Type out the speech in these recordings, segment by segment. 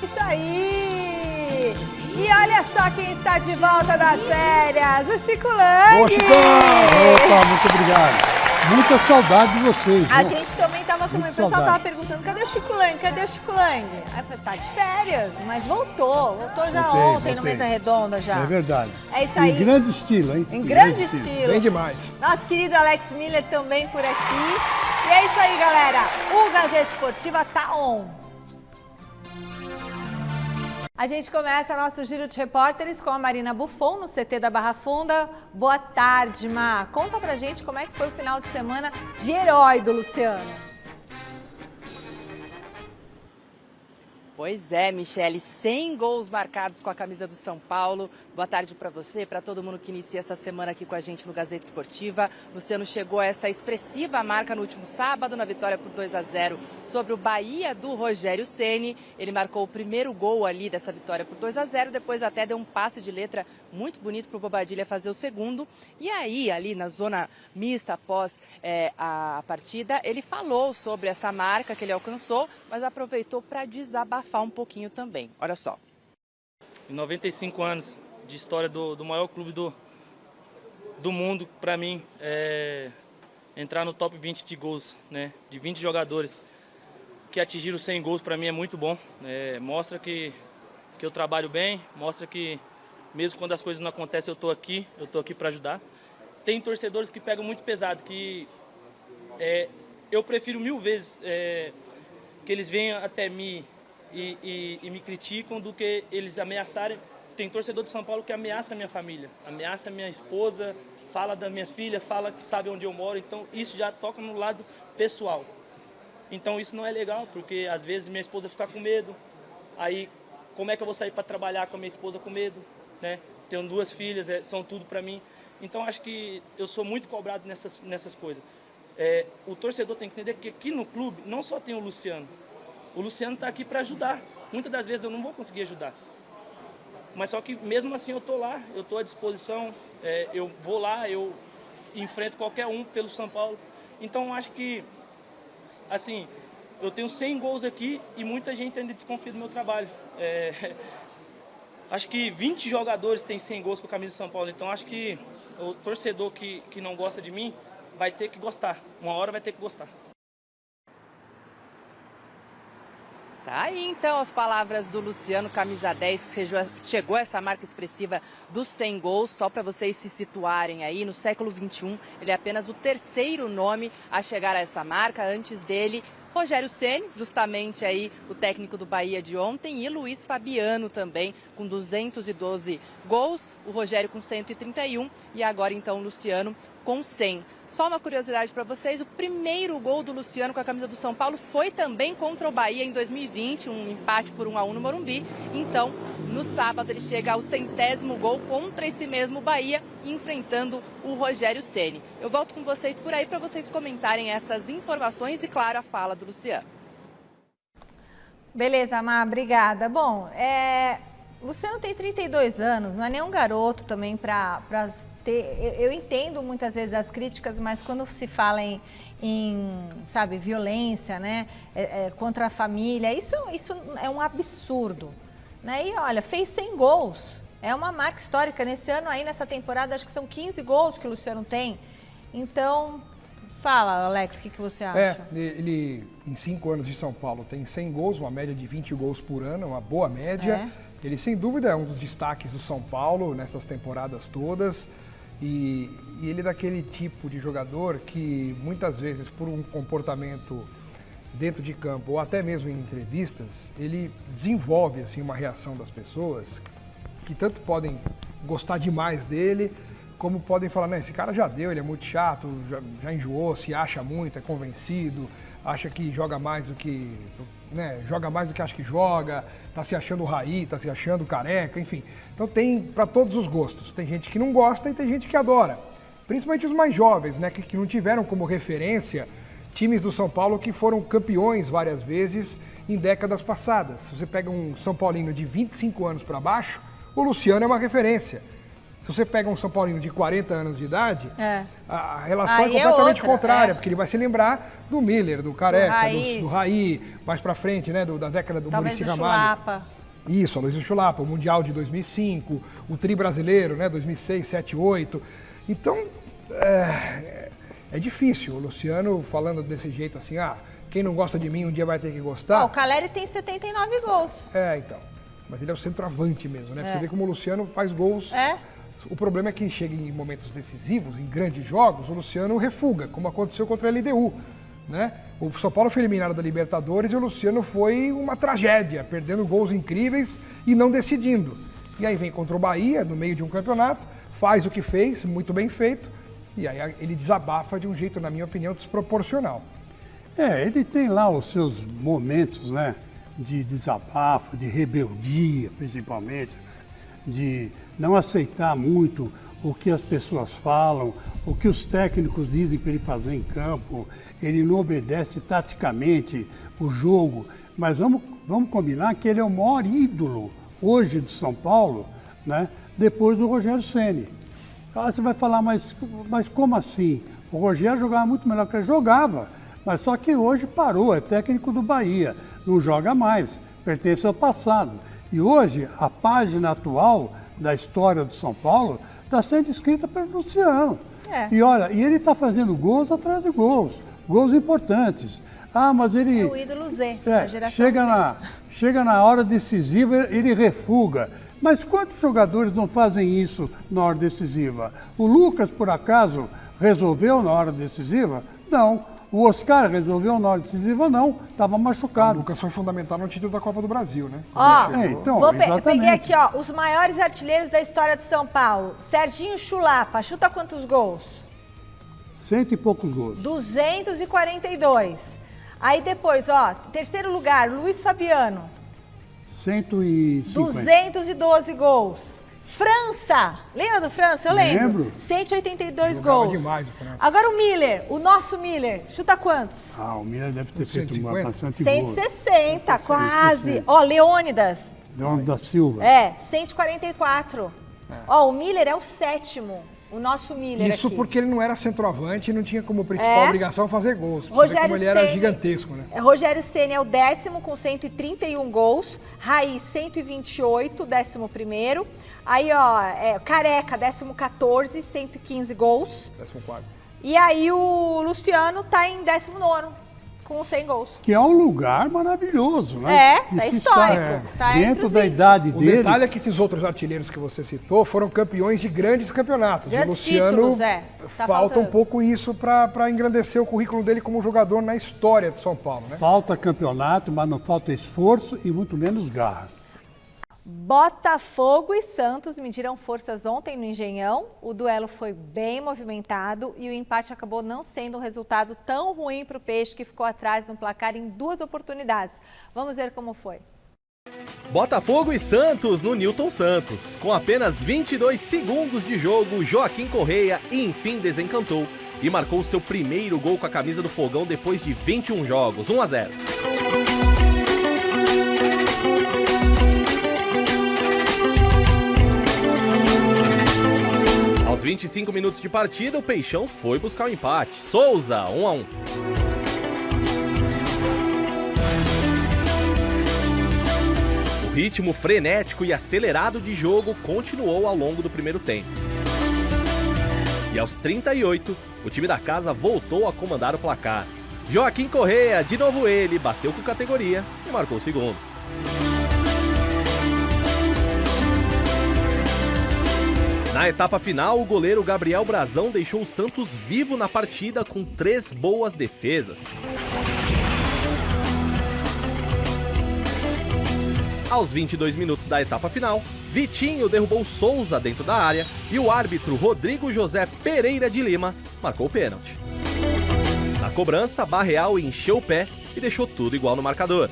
Isso aí! E olha só quem está de volta das férias, o Chico Lang! Boa, Chicão! Opa, muito obrigado. Muita saudade de vocês. A gente também estava com o pessoal saudade. tava perguntando, cadê o Chico Lang? Cadê o Chico Lang? Aí eu falei, tá de férias, mas voltou já ontem no Mesa Redonda já. É verdade. É isso aí. Em grande estilo, hein? Em grande estilo. Bem demais. Nosso querido Alex Miller também por aqui. E é isso aí, galera. O Gazeta Esportiva tá on. A gente começa nosso giro de repórteres com a Marina Buffon, no CT da Barra Funda. Boa tarde, Ma. Conta pra gente como é que foi o final de semana de herói do Luciano. Pois é, Michele, 100 gols marcados com a camisa do São Paulo. Boa tarde para você, para todo mundo que inicia essa semana aqui com a gente no Gazeta Esportiva. Luciano chegou a essa expressiva marca no último sábado, na vitória por 2-0 sobre o Bahia do Rogério Ceni. Ele marcou o primeiro gol ali dessa vitória por 2-0, depois até deu um passe de letra muito bonito para o Bobadilla fazer o segundo. E aí, ali na zona mista após a partida, ele falou sobre essa marca que ele alcançou, mas aproveitou para desabafar um pouquinho também. Olha só. Em 95 anos de história do maior clube do mundo, para mim, entrar no top 20 de gols, né, de 20 jogadores que atingiram 100 gols, para mim é muito bom. Mostra que eu trabalho bem, mostra que mesmo quando as coisas não acontecem, eu estou aqui para ajudar. Tem torcedores que pegam muito pesado, que eu prefiro 1000 vezes que eles venham até mim e me criticam do que eles ameaçarem. Tem torcedor de São Paulo que ameaça a minha família, ameaça a minha esposa, fala das minhas filhas, fala que sabe onde eu moro, então isso já toca no lado pessoal. Então isso não é legal, porque às vezes minha esposa fica com medo, aí como é que eu vou sair para trabalhar com a minha esposa com medo, né? Tenho 2 filhas, são tudo para mim. Então acho que eu sou muito cobrado nessas coisas. O torcedor tem que entender que aqui no clube não só tem o Luciano está aqui para ajudar. Muitas das vezes eu não vou conseguir ajudar. Mas só que mesmo assim eu estou lá, eu estou à disposição, eu vou lá, eu enfrento qualquer um pelo São Paulo. Então acho que, assim, eu tenho 100 gols aqui e muita gente ainda desconfia do meu trabalho. Acho que 20 jogadores têm 100 gols com a camisa do São Paulo, então acho que o torcedor que não gosta de mim vai ter que gostar, uma hora vai ter que gostar. Tá aí então as palavras do Luciano, camisa 10, que chegou a essa marca expressiva dos 100 gols. Só para vocês se situarem aí, no século XXI, ele é apenas o 3º nome a chegar a essa marca. Antes dele, Rogério Ceni, justamente aí o técnico do Bahia de ontem, e Luiz Fabiano também com 212 gols, o Rogério com 131 e agora então o Luciano com 100. Só uma curiosidade para vocês, o primeiro gol do Luciano com a camisa do São Paulo foi também contra o Bahia em 2020, um empate por 1-1 no Morumbi. Então, no sábado ele chega ao 100º gol contra esse mesmo Bahia, enfrentando o Rogério Ceni. Eu volto com vocês por aí para vocês comentarem essas informações e, claro, a fala do Luciano. Beleza, Má, obrigada. Bom, Luciano tem 32 anos, não é nenhum garoto também para ter... Eu entendo muitas vezes as críticas, mas quando se fala em sabe, violência, né, contra a família, isso é um absurdo. Né? E olha, fez 100 gols, é uma marca histórica. Nesse ano aí, nessa temporada, acho que são 15 gols que o Luciano tem. Então, fala, Alex, o que você acha? Ele, em 5 anos de São Paulo, tem 100 gols, uma média de 20 gols por ano, uma boa média. Ele, sem dúvida, é um dos destaques do São Paulo nessas temporadas todas. E ele é daquele tipo de jogador que, muitas vezes, por um comportamento dentro de campo ou até mesmo em entrevistas, ele desenvolve assim, uma reação das pessoas que tanto podem gostar demais dele, como podem falar, né, esse cara já deu, ele é muito chato, já enjoou, se acha muito, é convencido, acha que joga mais do que... joga mais do que acha que joga, tá se achando raí, tá se achando careca, enfim. Então tem para todos os gostos. Tem gente que não gosta e tem gente que adora. Principalmente os mais jovens, né, que não tiveram como referência times do São Paulo que foram campeões várias vezes em décadas passadas. Se você pega um São Paulino de 25 anos para baixo, o Luciano é uma referência. Se você pega um São Paulino de 40 anos de idade, a relação Aí é completamente outra, contrária, porque ele vai se lembrar do Miller, do Careca, do Raí. Raí, mais pra frente, né, da década do Talvez Muricy do Ramalho. Chulapa. Isso, Aloysio Chulapa, o Mundial de 2005, o Tri brasileiro, né, 2006, 7, 8. Então, é difícil. O Luciano falando desse jeito assim, quem não gosta de mim um dia vai ter que gostar. O Caleri tem 79 gols. Então. Mas ele é o centroavante mesmo, né? Você vê como o Luciano faz gols. O problema é que chega em momentos decisivos, em grandes jogos, o Luciano refuga, como aconteceu contra a LDU, né? O São Paulo foi eliminado da Libertadores e o Luciano foi uma tragédia, perdendo gols incríveis e não decidindo. E aí vem contra o Bahia, no meio de um campeonato, faz o que fez, muito bem feito, e aí ele desabafa de um jeito, na minha opinião, desproporcional. Ele tem lá os seus momentos, né, de desabafo, de rebeldia, principalmente, né, de não aceitar muito o que as pessoas falam, o que os técnicos dizem para ele fazer em campo. Ele não obedece taticamente o jogo, mas vamos combinar que ele é o maior ídolo hoje do São Paulo, né, depois do Rogério Ceni. Você vai falar, mas como assim? O Rogério jogava muito melhor que ele jogava, mas só que hoje parou, é técnico do Bahia, não joga mais, pertence ao passado. E hoje, a página atual da história do São Paulo está sendo escrita pelo Luciano. E olha, ele está fazendo gols atrás de gols, gols importantes. Mas ele... É o ídolo Z, da geração chega na hora decisiva, ele refuga. Mas quantos jogadores não fazem isso na hora decisiva? O Lucas, por acaso, resolveu na hora decisiva? Não. O Oscar resolveu na hora decisiva? Não. Estava machucado. O Lucas foi fundamental no título da Copa do Brasil, né? Peguei aqui, os maiores artilheiros da história de São Paulo. Serginho Chulapa, chuta quantos gols? 100 e poucos gols. 242. Aí depois, terceiro lugar, Luiz Fabiano. 150. 212 gols. França, lembra do França? Eu lembro. 182 Jogava gols. demais o França. Agora o Miller, o nosso Miller, chuta quantos? O Miller deve ter feito 150? bastante gols. 160, quase. Leônidas. Leônidas da Silva. 144. O Miller é o sétimo. O nosso Miller Isso aqui. porque ele não era centroavante e não tinha como principal obrigação fazer gols. Rogério como ele era gigantesco, né? Rogério Ceni é o 10º com 131 gols. Raí, 128, 11º. Aí, Careca, 14º, 115 gols. 14º. E aí o Luciano tá em 19º, com 100 gols. Que é um lugar maravilhoso, né? Tá histórico. Tá dentro da idade O dele. detalhe é que esses outros artilheiros que você citou foram campeões de grandes campeonatos. Grandes o Luciano títulos, tá falta faltando. um pouco isso para engrandecer o currículo dele como jogador na história de São Paulo, né? Falta campeonato, mas não falta esforço e muito menos garra. Botafogo e Santos mediram forças ontem no Engenhão. O duelo foi bem movimentado e o empate acabou não sendo um resultado tão ruim para o Peixe, que ficou atrás no placar em 2 oportunidades. Vamos ver como foi. Botafogo e Santos no Newton Santos. Com apenas 22 segundos de jogo, Joaquim Correia enfim desencantou e marcou seu primeiro gol com a camisa do Fogão depois de 21 jogos, 1-0. Aos 25 minutos de partida, o Peixão foi buscar o empate. Souza, 1-1. O ritmo frenético e acelerado de jogo continuou ao longo do primeiro tempo. E aos 38, o time da casa voltou a comandar o placar. Joaquim Correia, de novo ele, bateu com categoria e marcou o segundo. Na etapa final, o goleiro Gabriel Brazão deixou o Santos vivo na partida com 3 boas defesas. Aos 22 minutos da etapa final, Vitinho derrubou Souza dentro da área e o árbitro Rodrigo José Pereira de Lima marcou o pênalti. Na cobrança, Barreal encheu o pé e deixou tudo igual no marcador.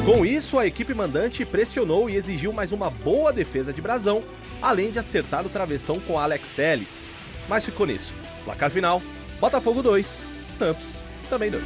Com isso, a equipe mandante pressionou e exigiu mais uma boa defesa de Brazão, além de acertar o travessão com Alex Telles. Mas ficou nisso. Placar final, Botafogo 2, Santos também 2.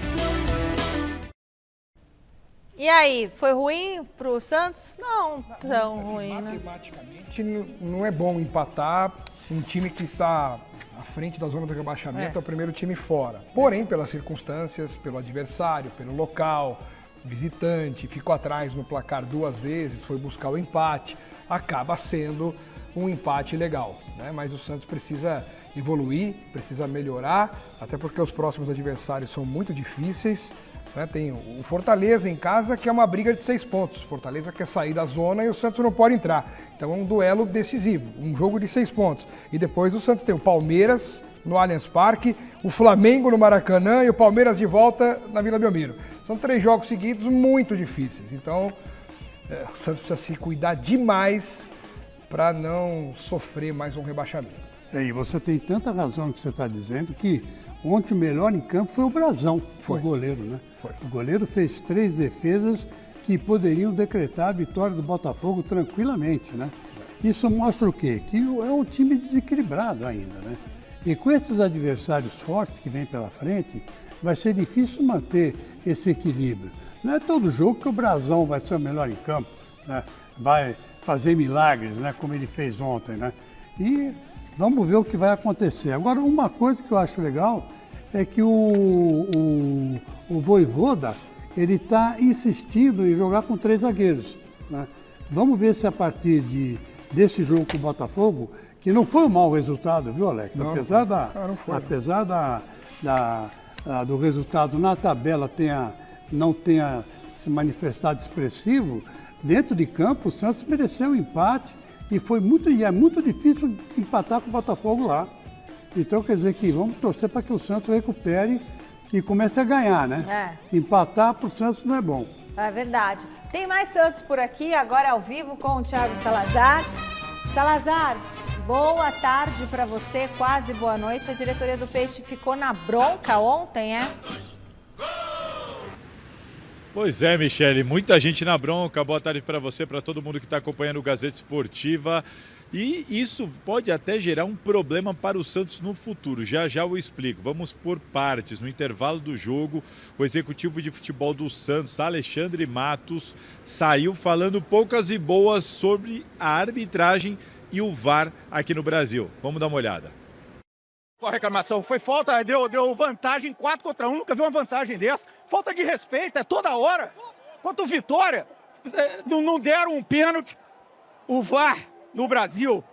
E aí, foi ruim pro Santos? Não tão Assim, ruim, né? matematicamente não é bom empatar um time que está à frente da zona do rebaixamento, é o primeiro time fora. Porém, pelas circunstâncias, pelo adversário, pelo local, visitante, ficou atrás no placar 2 vezes, foi buscar o empate, acaba sendo um empate legal, né? Mas o Santos precisa evoluir, precisa melhorar, até porque os próximos adversários são muito difíceis, né? Tem o Fortaleza em casa, que é uma briga de 6 pontos. O Fortaleza quer sair da zona e o Santos não pode entrar. Então é um duelo decisivo, um jogo de 6 pontos. E depois o Santos tem o Palmeiras no Allianz Parque, o Flamengo no Maracanã e o Palmeiras de volta na Vila Belmiro. São 3 jogos seguidos muito difíceis. Então o Santos precisa se cuidar demais para não sofrer mais um rebaixamento. E você tem tanta razão no que você está dizendo que ontem o melhor em campo foi o Brazão, o goleiro, né? Foi. O goleiro fez 3 defesas que poderiam decretar a vitória do Botafogo tranquilamente, né? Isso mostra o quê? Que é um time desequilibrado ainda, né? E com esses adversários fortes que vêm pela frente, vai ser difícil manter esse equilíbrio. Não é todo jogo que o Brazão vai ser o melhor em campo, né? Vai fazer milagres, né? Como ele fez ontem, né? E vamos ver o que vai acontecer. Agora, uma coisa que eu acho legal é que o Vojvoda, ele está insistindo em jogar com 3 zagueiros, né? Vamos ver se a partir desse jogo com o Botafogo, que não foi um mau resultado, viu, Alex? Não, Apesar do resultado na tabela não tenha se manifestado expressivo, dentro de campo o Santos mereceu um empate e é muito difícil empatar com o Botafogo lá. Então quer dizer que vamos torcer para que o Santos recupere e comece a ganhar, né? Empatar para o Santos não é bom. É verdade. Tem mais Santos por aqui, agora ao vivo com o Thiago Salazar. Salazar, boa tarde para você, quase boa noite. A diretoria do Peixe ficou na bronca ontem, é? Pois é, Michele, muita gente na bronca. Boa tarde para você, para todo mundo que está acompanhando o Gazeta Esportiva. E isso pode até gerar um problema para o Santos no futuro. Já já eu explico. Vamos por partes. No intervalo do jogo, o executivo de futebol do Santos, Alexandre Matos, saiu falando poucas e boas sobre a arbitragem e o VAR aqui no Brasil. Vamos dar uma olhada. A reclamação foi falta, deu vantagem 4-1, nunca vi uma vantagem dessa. Falta de respeito, é toda hora. Quanto o Vitória, não deram um pênalti. O VAR no Brasil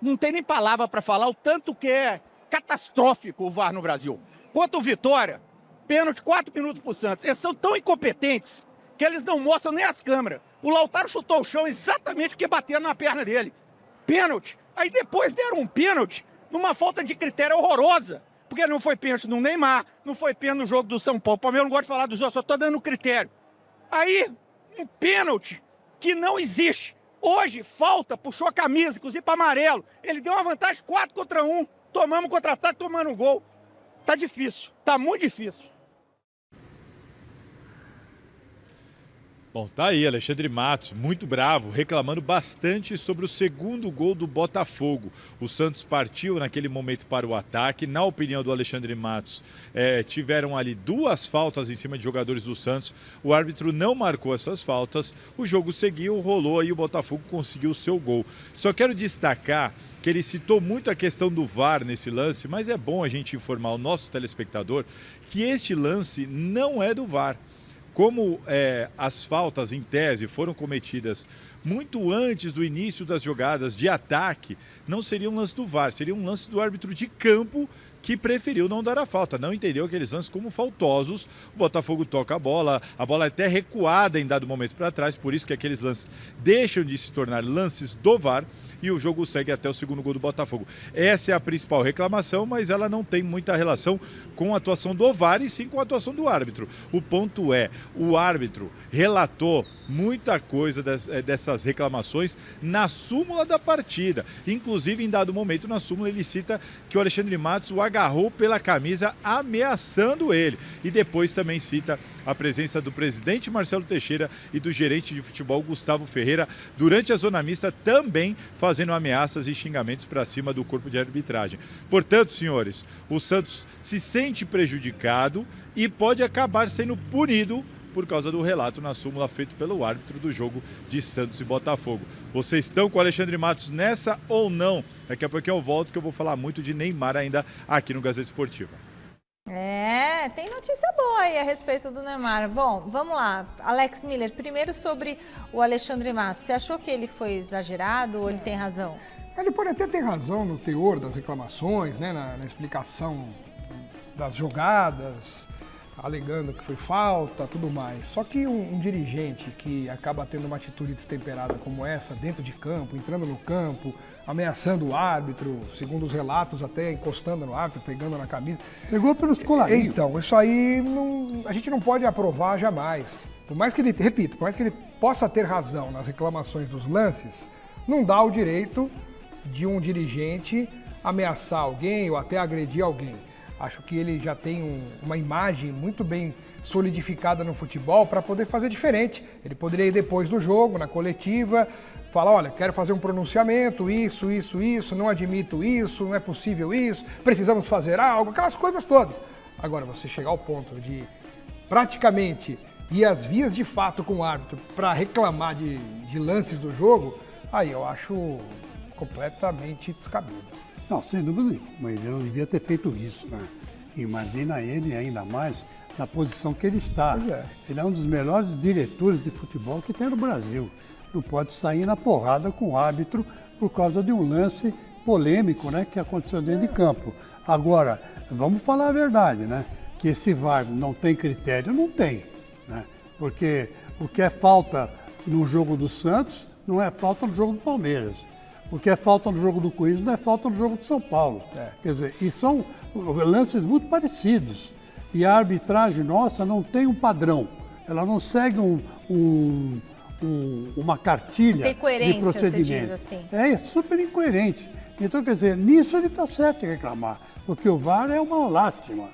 não tem nem palavra para falar o tanto que é catastrófico o VAR no Brasil. Quanto o Vitória, pênalti 4 minutos pro Santos. Eles são tão incompetentes que eles não mostram nem as câmeras. O Lautaro chutou o chão exatamente porque bateram na perna dele. Pênalti. Aí depois deram um pênalti numa falta de critério horrorosa. Porque não foi pênalti no Neymar, não foi pênalti no jogo do São Paulo. O Palmeiras não gosta de falar dos outros, só tô dando critério. Aí, um pênalti que não existe. Hoje, falta, puxou a camisa, inclusive para amarelo. Ele deu uma vantagem 4-1. Tomamos contra-ataque, tomando um gol. Tá difícil, tá muito difícil. Bom, tá aí Alexandre Matos, muito bravo, reclamando bastante sobre o segundo gol do Botafogo. O Santos partiu naquele momento para o ataque. Na opinião do Alexandre Matos, tiveram ali 2 faltas em cima de jogadores do Santos. O árbitro não marcou essas faltas. O jogo seguiu, rolou e o Botafogo conseguiu o seu gol. Só quero destacar que ele citou muito a questão do VAR nesse lance, mas é bom a gente informar o nosso telespectador que este lance não é do VAR. Como as faltas, em tese, foram cometidas muito antes do início das jogadas de ataque, não seria um lance do VAR, seria um lance do árbitro de campo que preferiu não dar a falta, não entendeu aqueles lances como faltosos. O Botafogo toca a bola é até recuada em dado momento para trás, por isso que aqueles lances deixam de se tornar lances do VAR e o jogo segue até o segundo gol do Botafogo. Essa é a principal reclamação, mas ela não tem muita relação com a atuação do VAR e sim com a atuação do árbitro. O ponto é, o árbitro relatou muita coisa dessas reclamações na súmula da partida. Inclusive, em dado momento, na súmula, ele cita que o Alexandre Matos o agarrou pela camisa, ameaçando ele. E depois também cita a presença do presidente Marcelo Teixeira e do gerente de futebol Gustavo Ferreira durante a zona mista, também fazendo ameaças e xingamentos para cima do corpo de arbitragem. Portanto, senhores, o Santos se sente prejudicado e pode acabar sendo punido por causa do relato na súmula feito pelo árbitro do jogo de Santos e Botafogo. Vocês estão com o Alexandre Matos nessa ou não? Daqui a pouquinho eu volto que eu vou falar muito de Neymar ainda aqui no Gazeta Esportiva. Tem notícia boa aí a respeito do Neymar. Bom, vamos lá. Alex Miller, primeiro sobre o Alexandre Matos. Você achou que ele foi exagerado ou ele tem razão? Ele pode até ter razão no teor das reclamações, né, na explicação das jogadas, alegando que foi falta, tudo mais. Só que um dirigente que acaba tendo uma atitude destemperada como essa, dentro de campo, entrando no campo, ameaçando o árbitro, segundo os relatos, até encostando no árbitro, pegando na camisa. Pegou pelos colarinhos. Então, isso aí a gente não pode aprovar jamais. Por mais que ele, repito, por mais que ele possa ter razão nas reclamações dos lances, não dá o direito de um dirigente ameaçar alguém ou até agredir alguém. Acho que ele já tem uma imagem muito bem solidificada no futebol para poder fazer diferente. Ele poderia ir depois do jogo, na coletiva, falar, olha, quero fazer um pronunciamento, isso, não admito isso, não é possível isso, precisamos fazer algo, aquelas coisas todas. Agora, você chegar ao ponto de praticamente ir às vias de fato com o árbitro para reclamar de lances do jogo, aí eu acho completamente descabido. Não, sem dúvida nenhuma, ele não devia ter feito isso, né? Imagina ele ainda mais na posição que ele está. Pois é. Ele é um dos melhores diretores de futebol que tem no Brasil. Não pode sair na porrada com o árbitro por causa de um lance polêmico, né, que aconteceu dentro de campo. Agora, vamos falar a verdade, né? Que esse VAR não tem critério, não tem, né? Porque o que é falta no jogo do Santos não é falta no jogo do Palmeiras. O que é falta no jogo do Corinthians não é falta no jogo de São Paulo. Quer dizer, e são lances muito parecidos. E a arbitragem nossa não tem um padrão. Ela não segue uma cartilha de procedimento. Você diz assim. É super incoerente. Então, quer dizer, nisso ele está certo em reclamar, porque o VAR é uma lástima.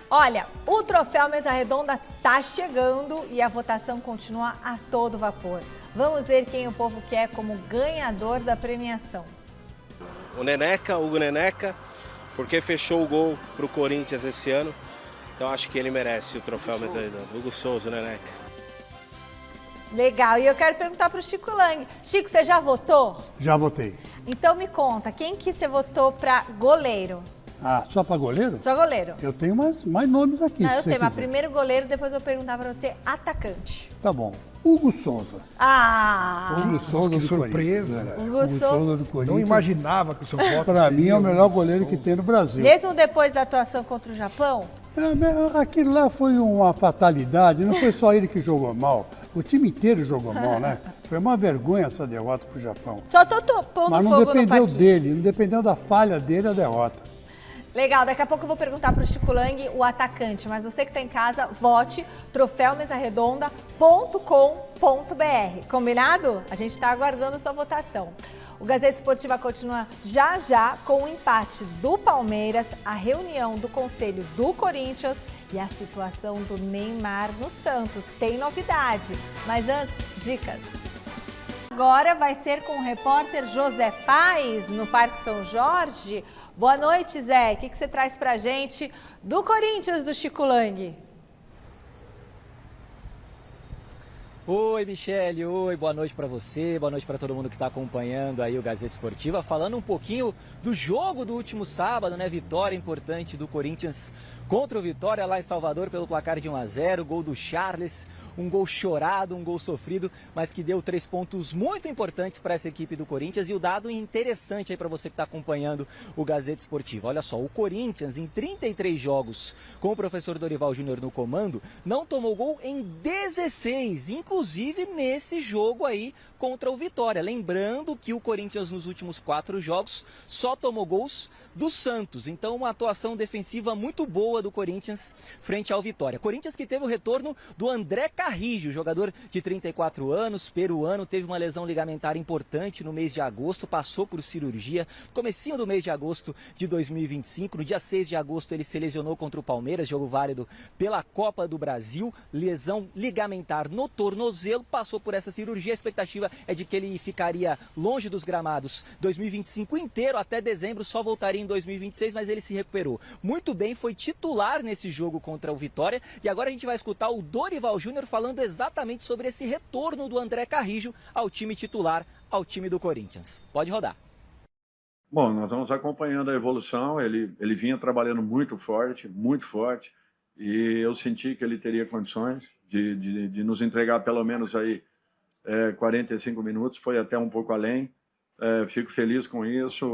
Olha, o troféu Mesa Redonda está chegando e a votação continua a todo vapor. Vamos ver quem o povo quer como ganhador da premiação. O Neneca, Hugo Neneca, porque fechou o gol para o Corinthians esse ano. Então acho que ele merece o troféu Mesa Redonda. Hugo Souza, Neneca. Legal, e eu quero perguntar para o Chico Lang. Chico, você já votou? Já votei. Então me conta, quem que você votou para goleiro? Ah, só para goleiro? Só goleiro. Eu tenho mais nomes aqui. Não, eu se sei, você mas quiser. primeiro goleiro, depois eu vou perguntar para você atacante. Tá bom. Hugo Souza. Hugo Souza que do surpresa. Corinthians. Hugo Souza do Corinthians. Não imaginava que o seu voto Para mim é o seria melhor Hugo goleiro que Souza. tem no Brasil. Mesmo depois da atuação contra o Japão? Aquilo lá foi uma fatalidade, não foi só ele que jogou mal. O time inteiro jogou mal, né? Foi uma vergonha essa derrota para o Japão. Só tô pondo Mas não fogo no dependeu parquinho. dele, não dependeu da falha dele a derrota. Legal, daqui a pouco eu vou perguntar para o Chico Lang o atacante, mas você que está em casa, vote troféumesarredonda.com.br. Combinado? A gente está aguardando a sua votação. O Gazeta Esportiva continua já com o empate do Palmeiras, a reunião do Conselho do Corinthians e a situação do Neymar no Santos. Tem novidade, mas antes, dicas. Agora vai ser com o repórter José Paes, no Parque São Jorge. Boa noite, Zé. O que você traz pra gente do Corinthians, do Chico Lang? Oi, Michele. Oi, boa noite para você, boa noite para todo mundo que está acompanhando aí o Gazeta Esportiva. Falando um pouquinho do jogo do último sábado, né? Vitória importante do Corinthians contra o Vitória lá em Salvador pelo placar de 1-0, gol do Charles, um gol chorado, um gol sofrido, mas que deu 3 pontos muito importantes para essa equipe do Corinthians. E o dado interessante aí para você que está acompanhando o Gazeta Esportiva. Olha só, o Corinthians em 33 jogos com o professor Dorival Júnior no comando, não tomou gol em 16, inclusive nesse jogo aí contra o Vitória. Lembrando que o Corinthians nos últimos 4 jogos só tomou gols do Santos. Então uma atuação defensiva muito boa do Corinthians frente ao Vitória. Corinthians que teve o retorno do André Carrillo, jogador de 34 anos, peruano, teve uma lesão ligamentar importante no mês de agosto, passou por cirurgia, comecinho do mês de agosto de 2025. No dia 6 de agosto ele se lesionou contra o Palmeiras, jogo válido pela Copa do Brasil, lesão ligamentar no tornozelo, passou por essa cirurgia. A expectativa é de que ele ficaria longe dos gramados 2025 inteiro, até dezembro, só voltaria em 2026, mas ele se recuperou muito bem, foi titular nesse jogo contra o Vitória. E agora a gente vai escutar o Dorival Júnior falando exatamente sobre esse retorno do André Carrillo ao time titular, ao time do Corinthians. Pode rodar. Bom, nós vamos acompanhando a evolução, ele vinha trabalhando muito forte, e eu senti que ele teria condições de nos entregar pelo menos aí 45 minutos, foi até um pouco além. Fico feliz com isso,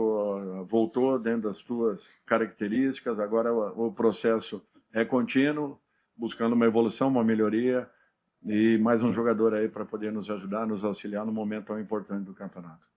voltou dentro das suas características, agora o processo é contínuo, buscando uma evolução, uma melhoria, e mais um jogador aí para poder nos ajudar, nos auxiliar no momento tão importante do campeonato.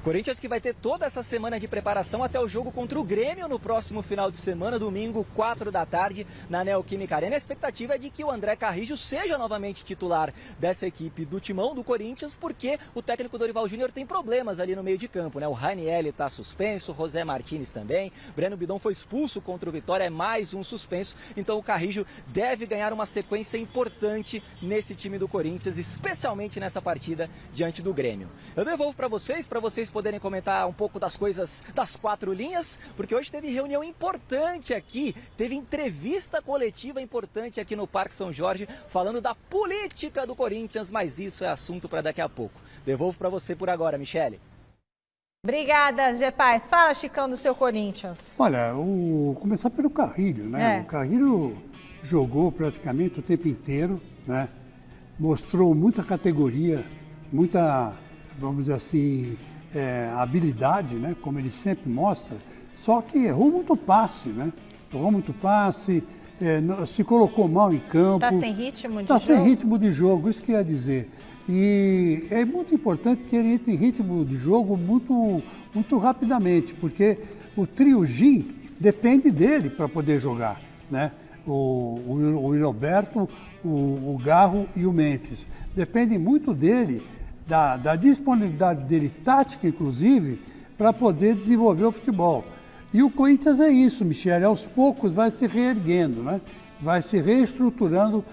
Corinthians que vai ter toda essa semana de preparação até o jogo contra o Grêmio no próximo final de semana, domingo, 4 da tarde, na Neoquímica Arena. A expectativa é de que o André Carrillo seja novamente titular dessa equipe do timão do Corinthians, porque o técnico Dorival Júnior tem problemas ali no meio de campo, né? O Ranieri está suspenso, José Martínez também, Breno Bidon foi expulso contra o Vitória, é mais um suspenso, então o Carrillo deve ganhar uma sequência importante nesse time do Corinthians, especialmente nessa partida diante do Grêmio. Eu devolvo para vocês poderem comentar um pouco das coisas das 4 linhas, porque hoje teve reunião importante aqui, teve entrevista coletiva importante aqui no Parque São Jorge, falando da política do Corinthians, mas isso é assunto para daqui a pouco. Devolvo para você por agora, Michele. Obrigada, Gê Paz. Fala, Chicão, do seu Corinthians. Olha, começar pelo Carrillo, né? O Carrillo jogou praticamente o tempo inteiro, né? Mostrou muita categoria, muita, vamos dizer assim, habilidade, né? Como ele sempre mostra, só que errou muito passe, né? Errou muito passe, se colocou mal em campo. Está sem ritmo de jogo? Está sem ritmo de jogo, isso que ia dizer. E é muito importante que ele entre em ritmo de jogo muito rapidamente, porque o trio Gin depende dele para poder jogar, né? O Roberto, o Garro e o Memphis. Depende muito dele, da disponibilidade dele, tática inclusive, para poder desenvolver o futebol. E o Corinthians é isso, Michele, aos poucos vai se reerguendo, né? Vai se reestruturando,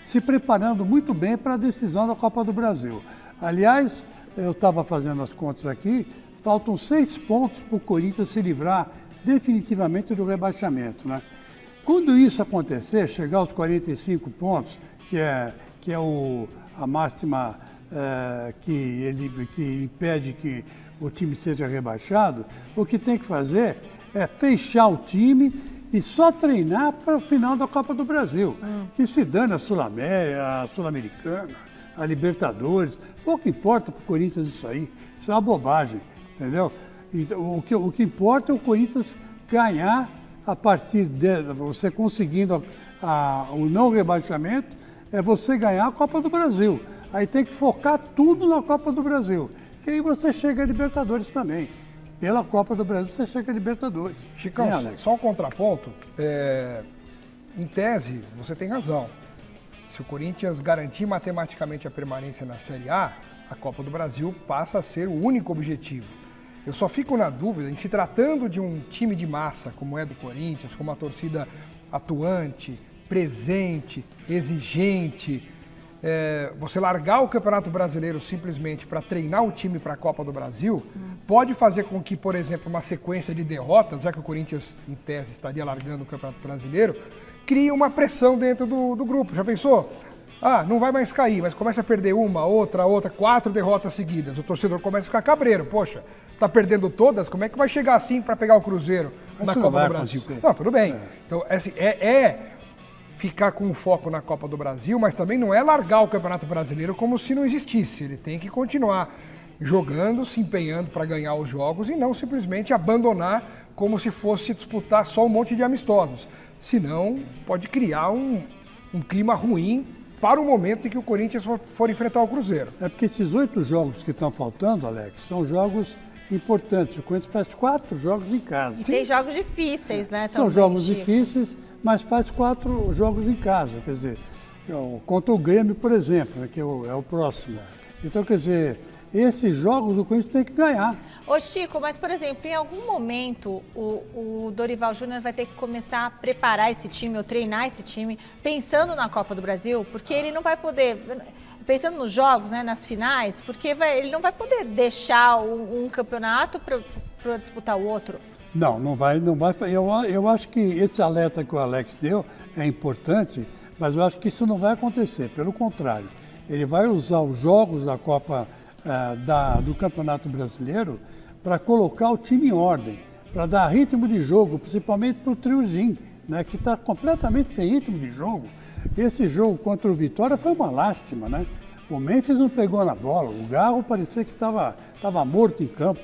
se preparando muito bem para a decisão da Copa do Brasil. Aliás, eu estava fazendo as contas aqui, faltam 6 pontos para o Corinthians se livrar definitivamente do rebaixamento, né? Quando isso acontecer, chegar aos 45 pontos, que é a máxima que impede que o time seja rebaixado, o que tem que fazer é fechar o time e só treinar para o final da Copa do Brasil. Que se dane a Sul-Americana, a Libertadores, pouco importa para o Corinthians isso aí, isso é uma bobagem, entendeu? Então, o que importa é o Corinthians ganhar a partir de você conseguindo o não rebaixamento, é você ganhar a Copa do Brasil. Aí tem que focar tudo na Copa do Brasil, que aí você chega a Libertadores também. Pela Copa do Brasil você chega a Libertadores. Chicão, só um contraponto. Em tese, você tem razão. Se o Corinthians garantir matematicamente a permanência na Série A, a Copa do Brasil passa a ser o único objetivo. Eu só fico na dúvida, em se tratando de um time de massa, como é do Corinthians, com uma torcida atuante, presente, exigente, você largar o Campeonato Brasileiro simplesmente para treinar o time para a Copa do Brasil, pode fazer com que, por exemplo, uma sequência de derrotas, já que o Corinthians, em tese, estaria largando o Campeonato Brasileiro, crie uma pressão dentro do grupo. Já pensou? Não vai mais cair, mas começa a perder uma, outra, 4 derrotas seguidas. O torcedor começa a ficar cabreiro. Poxa, tá perdendo todas? Como é que vai chegar assim para pegar o Cruzeiro na Copa do Brasil? Não, tudo bem. Então, ficar com o foco na Copa do Brasil, mas também não é largar o Campeonato Brasileiro como se não existisse. Ele tem que continuar jogando, se empenhando para ganhar os jogos e não simplesmente abandonar como se fosse disputar só um monte de amistosos. Senão, pode criar um clima ruim para o momento em que o Corinthians for enfrentar o Cruzeiro. É porque esses 8 jogos que estão faltando, Alex, são jogos importantes. O Corinthians faz 4 jogos em casa. E tem jogos difíceis, né? São jogos difíceis, mas faz 4 jogos em casa. Quer dizer, contra o Grêmio, por exemplo, né, que é o próximo. Então, quer dizer, esses jogos o Corinthians tem que ganhar. Ô Chico, mas por exemplo, em algum momento o Dorival Júnior vai ter que começar a preparar esse time, ou treinar esse time, pensando na Copa do Brasil, porque ele não vai poder, pensando nos jogos, né, nas finais, porque ele não vai poder deixar um campeonato para disputar o outro. Não vai. Eu acho que esse alerta que o Alex deu é importante, mas eu acho que isso não vai acontecer. Pelo contrário, ele vai usar os jogos da Copa do Campeonato Brasileiro para colocar o time em ordem, para dar ritmo de jogo, principalmente para o triozinho, né, que está completamente sem ritmo de jogo. Esse jogo contra o Vitória foi uma lástima, né? O Memphis não pegou na bola, o Garro parecia que estava morto em campo.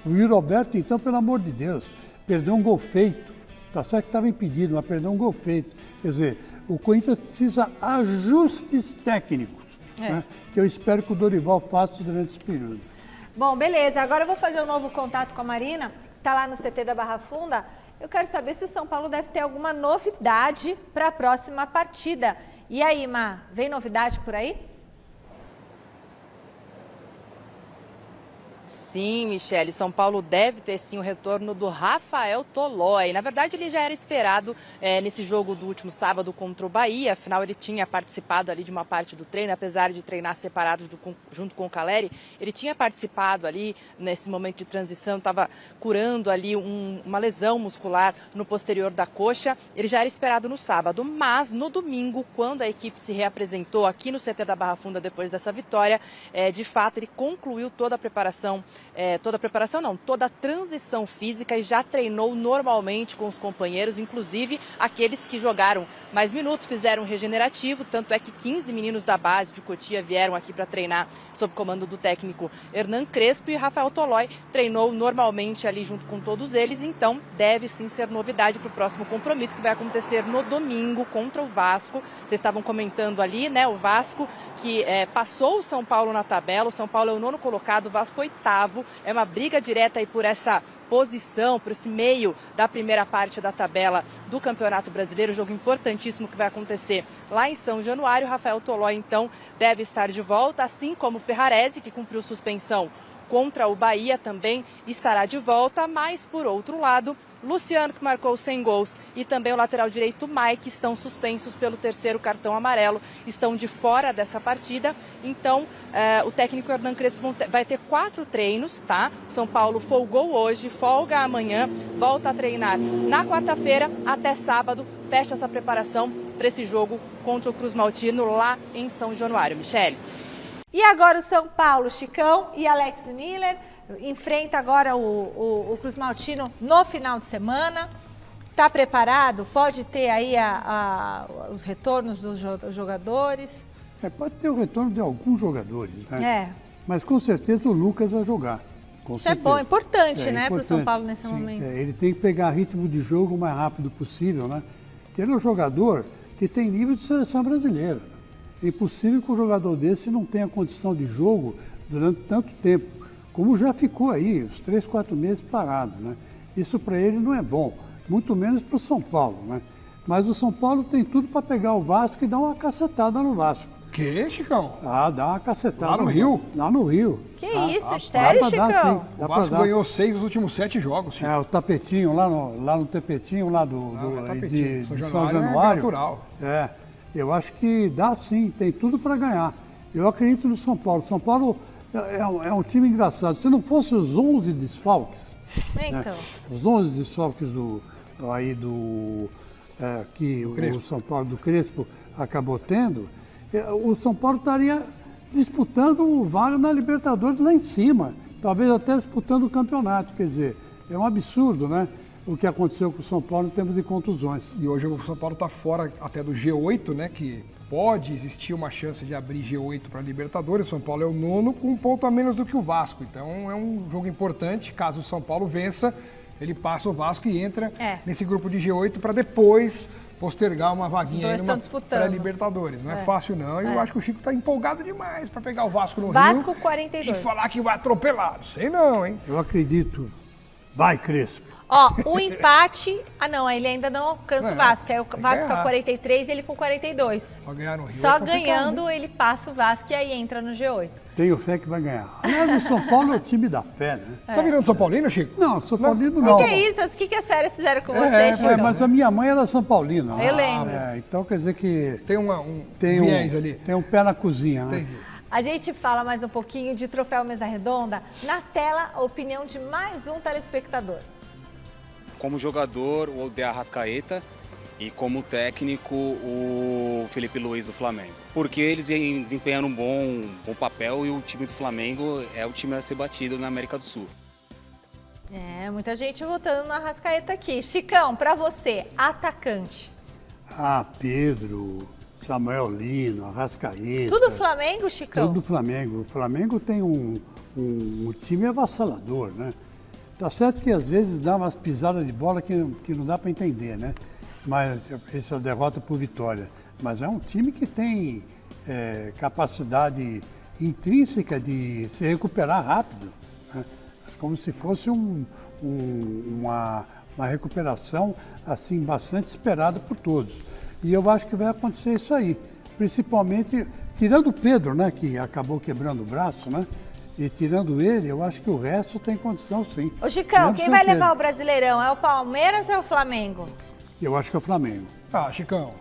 O Yuri Alberto, então, pelo amor de Deus, perdeu um gol feito. Tá certo que estava impedido, mas perdeu um gol feito. Quer dizer, o Corinthians precisa ajustes técnicos, né, que eu espero que o Dorival faça durante esse período. Bom, beleza. Agora eu vou fazer um novo contato com a Marina, que está lá no CT da Barra Funda. Eu quero saber se o São Paulo deve ter alguma novidade para a próxima partida. E aí, Mar, vem novidade por aí? Sim, Michele, São Paulo deve ter sim o retorno do Rafael Tolói. Na verdade, ele já era esperado nesse jogo do último sábado contra o Bahia. Afinal, ele tinha participado ali de uma parte do treino, apesar de treinar separados junto com o Caleri. Ele tinha participado ali nesse momento de transição, estava curando ali uma lesão muscular no posterior da coxa. Ele já era esperado no sábado, mas no domingo, quando a equipe se reapresentou aqui no CT da Barra Funda depois dessa vitória, de fato ele concluiu toda a preparação. Toda a transição física e já treinou normalmente com os companheiros, inclusive aqueles que jogaram mais minutos, fizeram regenerativo, tanto é que 15 meninos da base de Cotia vieram aqui para treinar sob comando do técnico Hernan Crespo, e Rafael Tolói treinou normalmente ali junto com todos eles, então deve sim ser novidade para o próximo compromisso que vai acontecer no domingo contra o Vasco. Vocês estavam comentando ali, né, o Vasco que passou o São Paulo na tabela, o São Paulo é o 9º colocado, o Vasco 8º. É uma briga direta aí por essa posição, por esse meio da primeira parte da tabela do Campeonato Brasileiro, jogo importantíssimo que vai acontecer lá em São Januário. Rafael Tolói, então, deve estar de volta, assim como o Ferrarese, que cumpriu suspensão contra o Bahia, também estará de volta, mas, por outro lado, Luciano, que marcou 100 gols, e também o lateral direito Mike estão suspensos pelo 3º cartão amarelo, estão de fora dessa partida. Então, o técnico Hernan Crespo vai ter 4 treinos, tá? O São Paulo folgou hoje, folga amanhã, volta a treinar na quarta-feira até sábado, fecha essa preparação para esse jogo contra o Cruz Maltino lá em São Januário. Michele. E agora o São Paulo, Chicão e Alex Miller, enfrenta agora o Cruz Maltino no final de semana. Está preparado? Pode ter aí os retornos dos jogadores? Pode ter o retorno de alguns jogadores, né? É. Mas com certeza o Lucas vai jogar. Isso é bom, importante, né, para o São Paulo nesse momento. Ele tem que pegar ritmo de jogo o mais rápido possível, né? Ele é um jogador que tem nível de seleção brasileira. É impossível que um jogador desse não tenha condição de jogo durante tanto tempo, como já ficou aí, os 3, 4 meses parado, né? Isso para ele não é bom, muito menos para o São Paulo, né? Mas o São Paulo tem tudo para pegar o Vasco e dar uma cacetada no Vasco. Que, Chicão? Dá uma cacetada. Lá no Rio? Lá no Rio. Que isso, sério, Chicão? O Vasco ganhou 6 dos últimos 7 jogos, Chico. O tapetinho, lá no tapetinho, lá de São Januário. É natural. Eu acho que dá sim, tem tudo para ganhar. Eu acredito no São Paulo. São Paulo é um time engraçado. Se não fosse os 11 desfalques, então. Os 11 desfalques que o São Paulo do Crespo acabou tendo, o São Paulo estaria disputando o vaga na Libertadores lá em cima, talvez até disputando o campeonato. Quer dizer, é um absurdo, né? O que aconteceu com o São Paulo em termos de contusões. E hoje o São Paulo está fora até do G8, né? Que pode existir uma chance de abrir G8 para a Libertadores. O São Paulo é o 9º com 1 ponto a menos do que o Vasco. Então é um jogo importante. Caso o São Paulo vença, ele passa o Vasco e entra nesse grupo de G8 para depois postergar uma vaguinha aí numa pré-Libertadores. Não é fácil não, e eu acho que o Chico tá empolgado demais para pegar o Vasco no Rio. Vasco 42. E falar que vai atropelar. Não sei não, hein? Eu acredito. Vai, Crespo. Ó, o empate... Ah, não, ele ainda não alcança o Vasco. É o Vasco com 43 e ele com 42. Só ganhar no Rio. Só ganhando, ele passa o Vasco e aí entra no G8. Tenho fé que vai ganhar. Aliás, o São Paulo é o time da fé, né? Você tá virando São Paulino, Chico? Não, São Paulino não. O que é isso? O que as férias fizeram com você, Chico? Mas a minha mãe era São Paulina. Eu lembro. Então quer dizer que... Tem um viés ali. Tem um pé na cozinha, né? Entendi. A gente fala mais um pouquinho de Troféu Mesa Redonda. Na tela, a opinião de mais um telespectador. Como jogador, o De Arrascaeta, e como técnico, o Felipe Luiz do Flamengo. Porque eles vêm desempenhando um bom papel e o time do Flamengo é o time a ser batido na América do Sul. Muita gente votando no Arrascaeta aqui. Chicão, pra você, atacante. Pedro, Samuel Lino, Arrascaeta. Tudo Flamengo, Chicão? Tudo Flamengo. O Flamengo tem um time avassalador, né? Tá certo que às vezes dá umas pisadas de bola que não dá para entender, né? Mas essa derrota por Vitória. Mas é um time que tem capacidade intrínseca de se recuperar rápido, né? Como se fosse uma recuperação assim bastante esperada por todos. E eu acho que vai acontecer isso aí, principalmente tirando o Pedro, né, que acabou quebrando o braço, né? E tirando ele, eu acho que o resto tem condição sim. Ô Chicão, quem vai levar o Brasileirão? É o Palmeiras ou é o Flamengo? Eu acho que é o Flamengo. Chicão.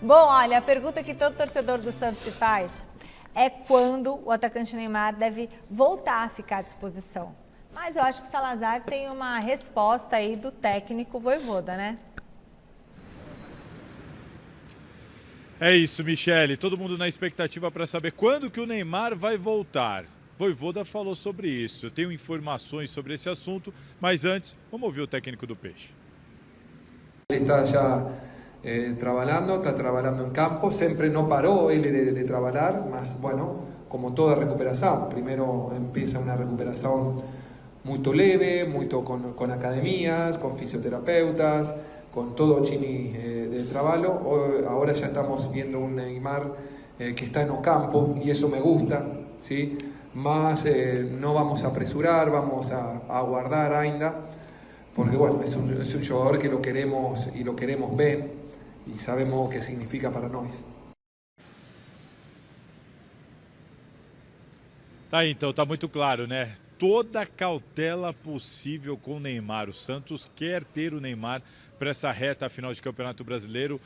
Bom, olha, a pergunta que todo torcedor do Santos se faz é quando o atacante Neymar deve voltar a ficar à disposição. Mas eu acho que o Salazar tem uma resposta aí do técnico Vojvoda, né? É isso, Michele. Todo mundo na expectativa para saber quando que o Neymar vai voltar. Vojvoda falou sobre isso. Eu tenho informações sobre esse assunto, mas antes, vamos ouvir o técnico do Peixe. Ele está já trabalhando em campo. Sempre não parou ele de trabalhar, mas, bueno, como toda recuperação. Primeiro empieza uma recuperação muito leve, muito com academias, com fisioterapeutas, con todo el time de trabajo. Ahora ya estamos viendo un Neymar que está en el campo y eso me gusta, ¿sí? Más no vamos a apresurar, vamos a aguardar ainda, porque bueno, es un jugador que lo queremos y lo queremos ver y sabemos qué significa para nós. Tá, então, tá muito claro, né? Toda cautela possível com o Neymar. O Santos quer ter o Neymar para essa reta final de Campeonato Brasileiro,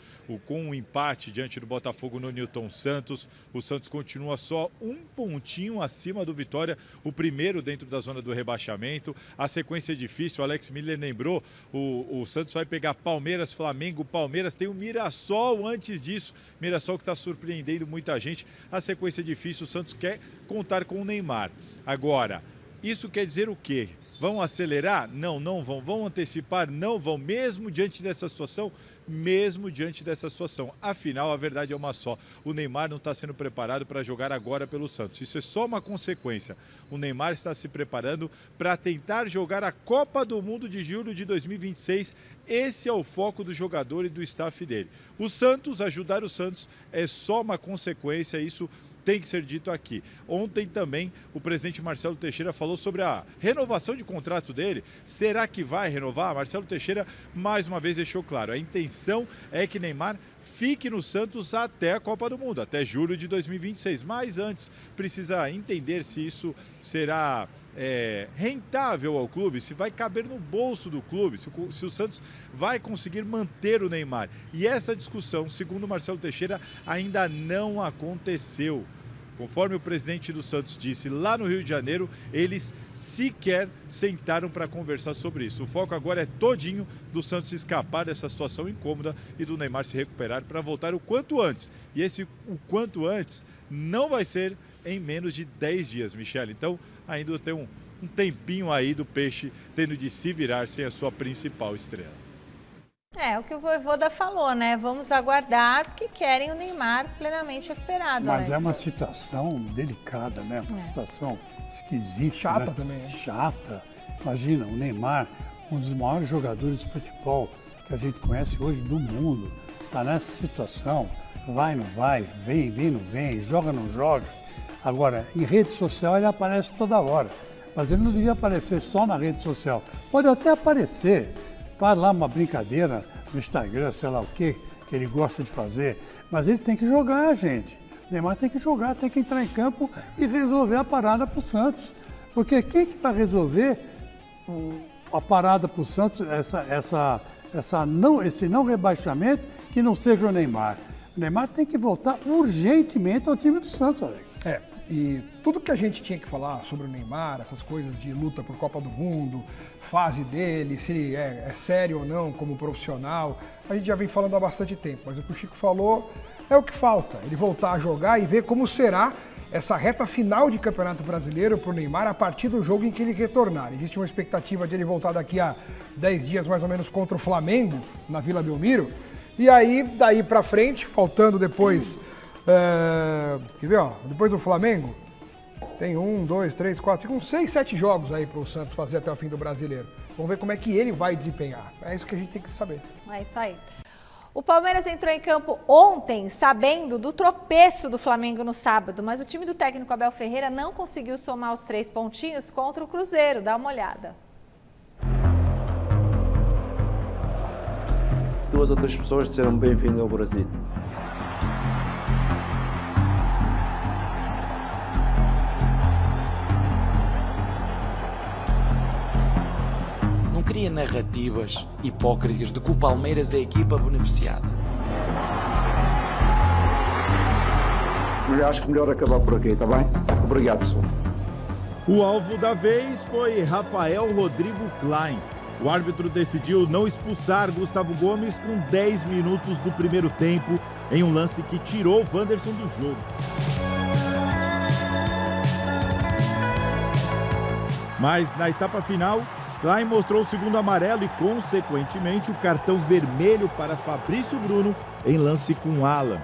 com um empate diante do Botafogo no Newton Santos. O Santos continua só um pontinho acima do Vitória, o primeiro dentro da zona do rebaixamento. A sequência é difícil, o Alex Miller lembrou, o Santos vai pegar Palmeiras, Flamengo, Palmeiras, tem o Mirassol antes disso, Mirassol que está surpreendendo muita gente. A sequência é difícil, o Santos quer contar com o Neymar. Agora, isso quer dizer o quê? Vão acelerar? Não, não vão. Vão antecipar? Não vão. Mesmo diante dessa situação? Mesmo diante dessa situação. Afinal, a verdade é uma só. O Neymar não está sendo preparado para jogar agora pelo Santos. Isso é só uma consequência. O Neymar está se preparando para tentar jogar a Copa do Mundo de julho de 2026. Esse é o foco do jogador e do staff dele. O Santos, ajudar o Santos, é só uma consequência. Isso tem que ser dito aqui. Ontem também o presidente Marcelo Teixeira falou sobre a renovação de contrato dele. Será que vai renovar? Marcelo Teixeira mais uma vez deixou claro, a intenção é que Neymar fique no Santos até a Copa do Mundo, até julho de 2026. Mas antes precisa entender se isso será rentável ao clube, se vai caber no bolso do clube, se o Santos vai conseguir manter o Neymar. E essa discussão, segundo Marcelo Teixeira, ainda não aconteceu. Conforme o presidente do Santos disse lá no Rio de Janeiro, eles sequer sentaram para conversar sobre isso. O foco agora é todinho do Santos escapar dessa situação incômoda e do Neymar se recuperar para voltar o quanto antes. E esse o quanto antes não vai ser em menos de 10 dias, Michele. Então, ainda tem um tempinho aí do Peixe tendo de se virar sem a sua principal estrela. É o que o Vojvoda falou, né? Vamos aguardar porque querem o Neymar plenamente recuperado. Mas né? é uma situação delicada, né? Uma situação esquisita. Chata né? também. Chata. Imagina, o Neymar, um dos maiores jogadores de futebol que a gente conhece hoje do mundo, está nessa situação, vai, não vai, vem, não vem, joga, não joga. Agora, em rede social ele aparece toda hora, mas ele não devia aparecer só na rede social. Pode até aparecer, faz lá uma brincadeira no Instagram, sei lá o que ele gosta de fazer, mas ele tem que jogar, gente. O Neymar tem que jogar, tem que entrar em campo e resolver a parada para o Santos. Porque quem que vai resolver a parada para o Santos, esse não rebaixamento, que não seja o Neymar? O Neymar tem que voltar urgentemente ao time do Santos, Alex. E tudo que a gente tinha que falar sobre o Neymar, essas coisas de luta por Copa do Mundo, fase dele, se ele é sério ou não como profissional, a gente já vem falando há bastante tempo, mas o que o Chico falou é o que falta, ele voltar a jogar e ver como será essa reta final de Campeonato Brasileiro para o Neymar a partir do jogo em que ele retornar. Existe uma expectativa de ele voltar daqui a 10 dias mais ou menos contra o Flamengo, na Vila Belmiro, e aí daí para frente, faltando depois... quer ver, ó? Depois do Flamengo, tem 1, 2, 3, 4, 5, 6, 7 jogos aí para o Santos fazer até o fim do Brasileiro. Vamos ver como é que ele vai desempenhar. É isso que a gente tem que saber. É isso aí. O Palmeiras entrou em campo ontem, sabendo do tropeço do Flamengo no sábado, mas o time do técnico Abel Ferreira não conseguiu somar os 3 pontinhos contra o Cruzeiro. Dá uma olhada. 2 ou 3 pessoas disseram bem-vindo ao Brasil. Não cria narrativas hipócritas de que o Palmeiras é a equipa beneficiada. Eu acho que melhor acabar por aqui, está bem? Obrigado, pessoal. O alvo da vez foi Rafael Rodrigo Klein. O árbitro decidiu não expulsar Gustavo Gomes com 10 minutos do primeiro tempo, em um lance que tirou Wanderson do jogo. Mas na etapa final, Klein mostrou o segundo amarelo e, consequentemente, o cartão vermelho para Fabrício Bruno em lance com Alan.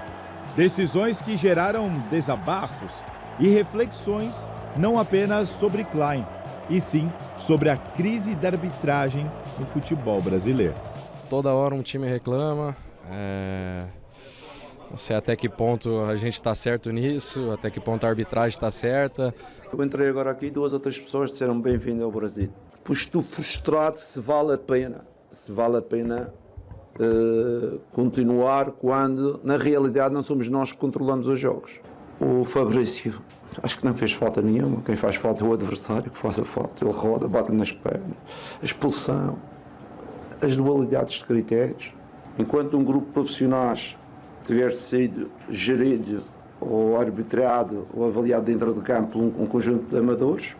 Decisões que geraram desabafos e reflexões não apenas sobre Klein, e sim sobre a crise da arbitragem no futebol brasileiro. Toda hora um time reclama, não sei até que ponto a gente está certo nisso, até que ponto a arbitragem está certa. Eu entrei agora aqui, 2 ou 3 pessoas disseram bem-vindo ao Brasil. Pois estou frustrado se vale a pena continuar quando na realidade não somos nós que controlamos os jogos. O Fabrício, acho que não fez falta nenhuma, quem faz falta é o adversário que faça falta, ele roda, bate-lhe nas pernas, a expulsão, as dualidades de critérios. Enquanto um grupo de profissionais tiver sido gerido ou arbitrado ou avaliado dentro do campo um conjunto de amadores,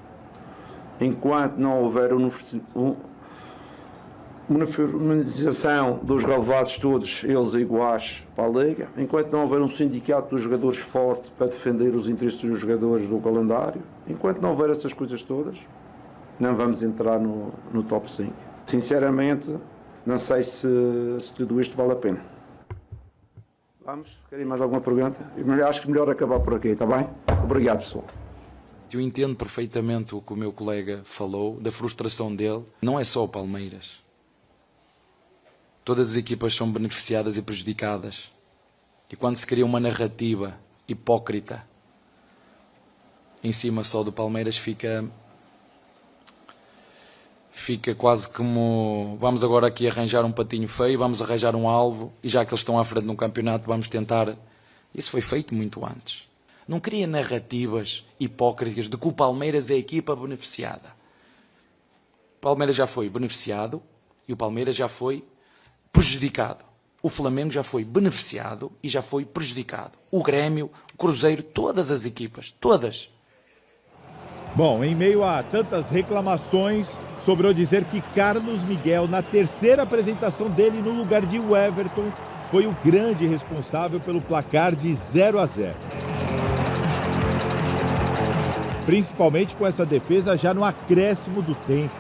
enquanto não houver uniformização dos relevados todos, eles iguais para a Liga, enquanto não houver um sindicato dos jogadores forte para defender os interesses dos jogadores do calendário, enquanto não houver essas coisas todas, não vamos entrar no top 5. Sinceramente, não sei se tudo isto vale a pena. Vamos? Querem mais alguma pergunta? Acho que melhor acabar por aqui, está bem? Obrigado, pessoal. Eu entendo perfeitamente o que o meu colega falou, da frustração dele. Não é só o Palmeiras. Todas as equipas são beneficiadas e prejudicadas. E quando se cria uma narrativa hipócrita em cima só do Palmeiras, fica quase como vamos agora aqui arranjar um patinho feio, vamos arranjar um alvo e já que eles estão à frente no campeonato vamos tentar. Isso foi feito muito antes. Não cria narrativas hipócritas de que o Palmeiras é a equipa beneficiada. O Palmeiras já foi beneficiado e o Palmeiras já foi prejudicado. O Flamengo já foi beneficiado e já foi prejudicado. O Grêmio, o Cruzeiro, todas as equipas, todas. Bom, em meio a tantas reclamações, sobrou dizer que Carlos Miguel, na terceira apresentação dele no lugar de Everton, foi o grande responsável pelo placar de 0-0. Principalmente com essa defesa já no acréscimo do tempo.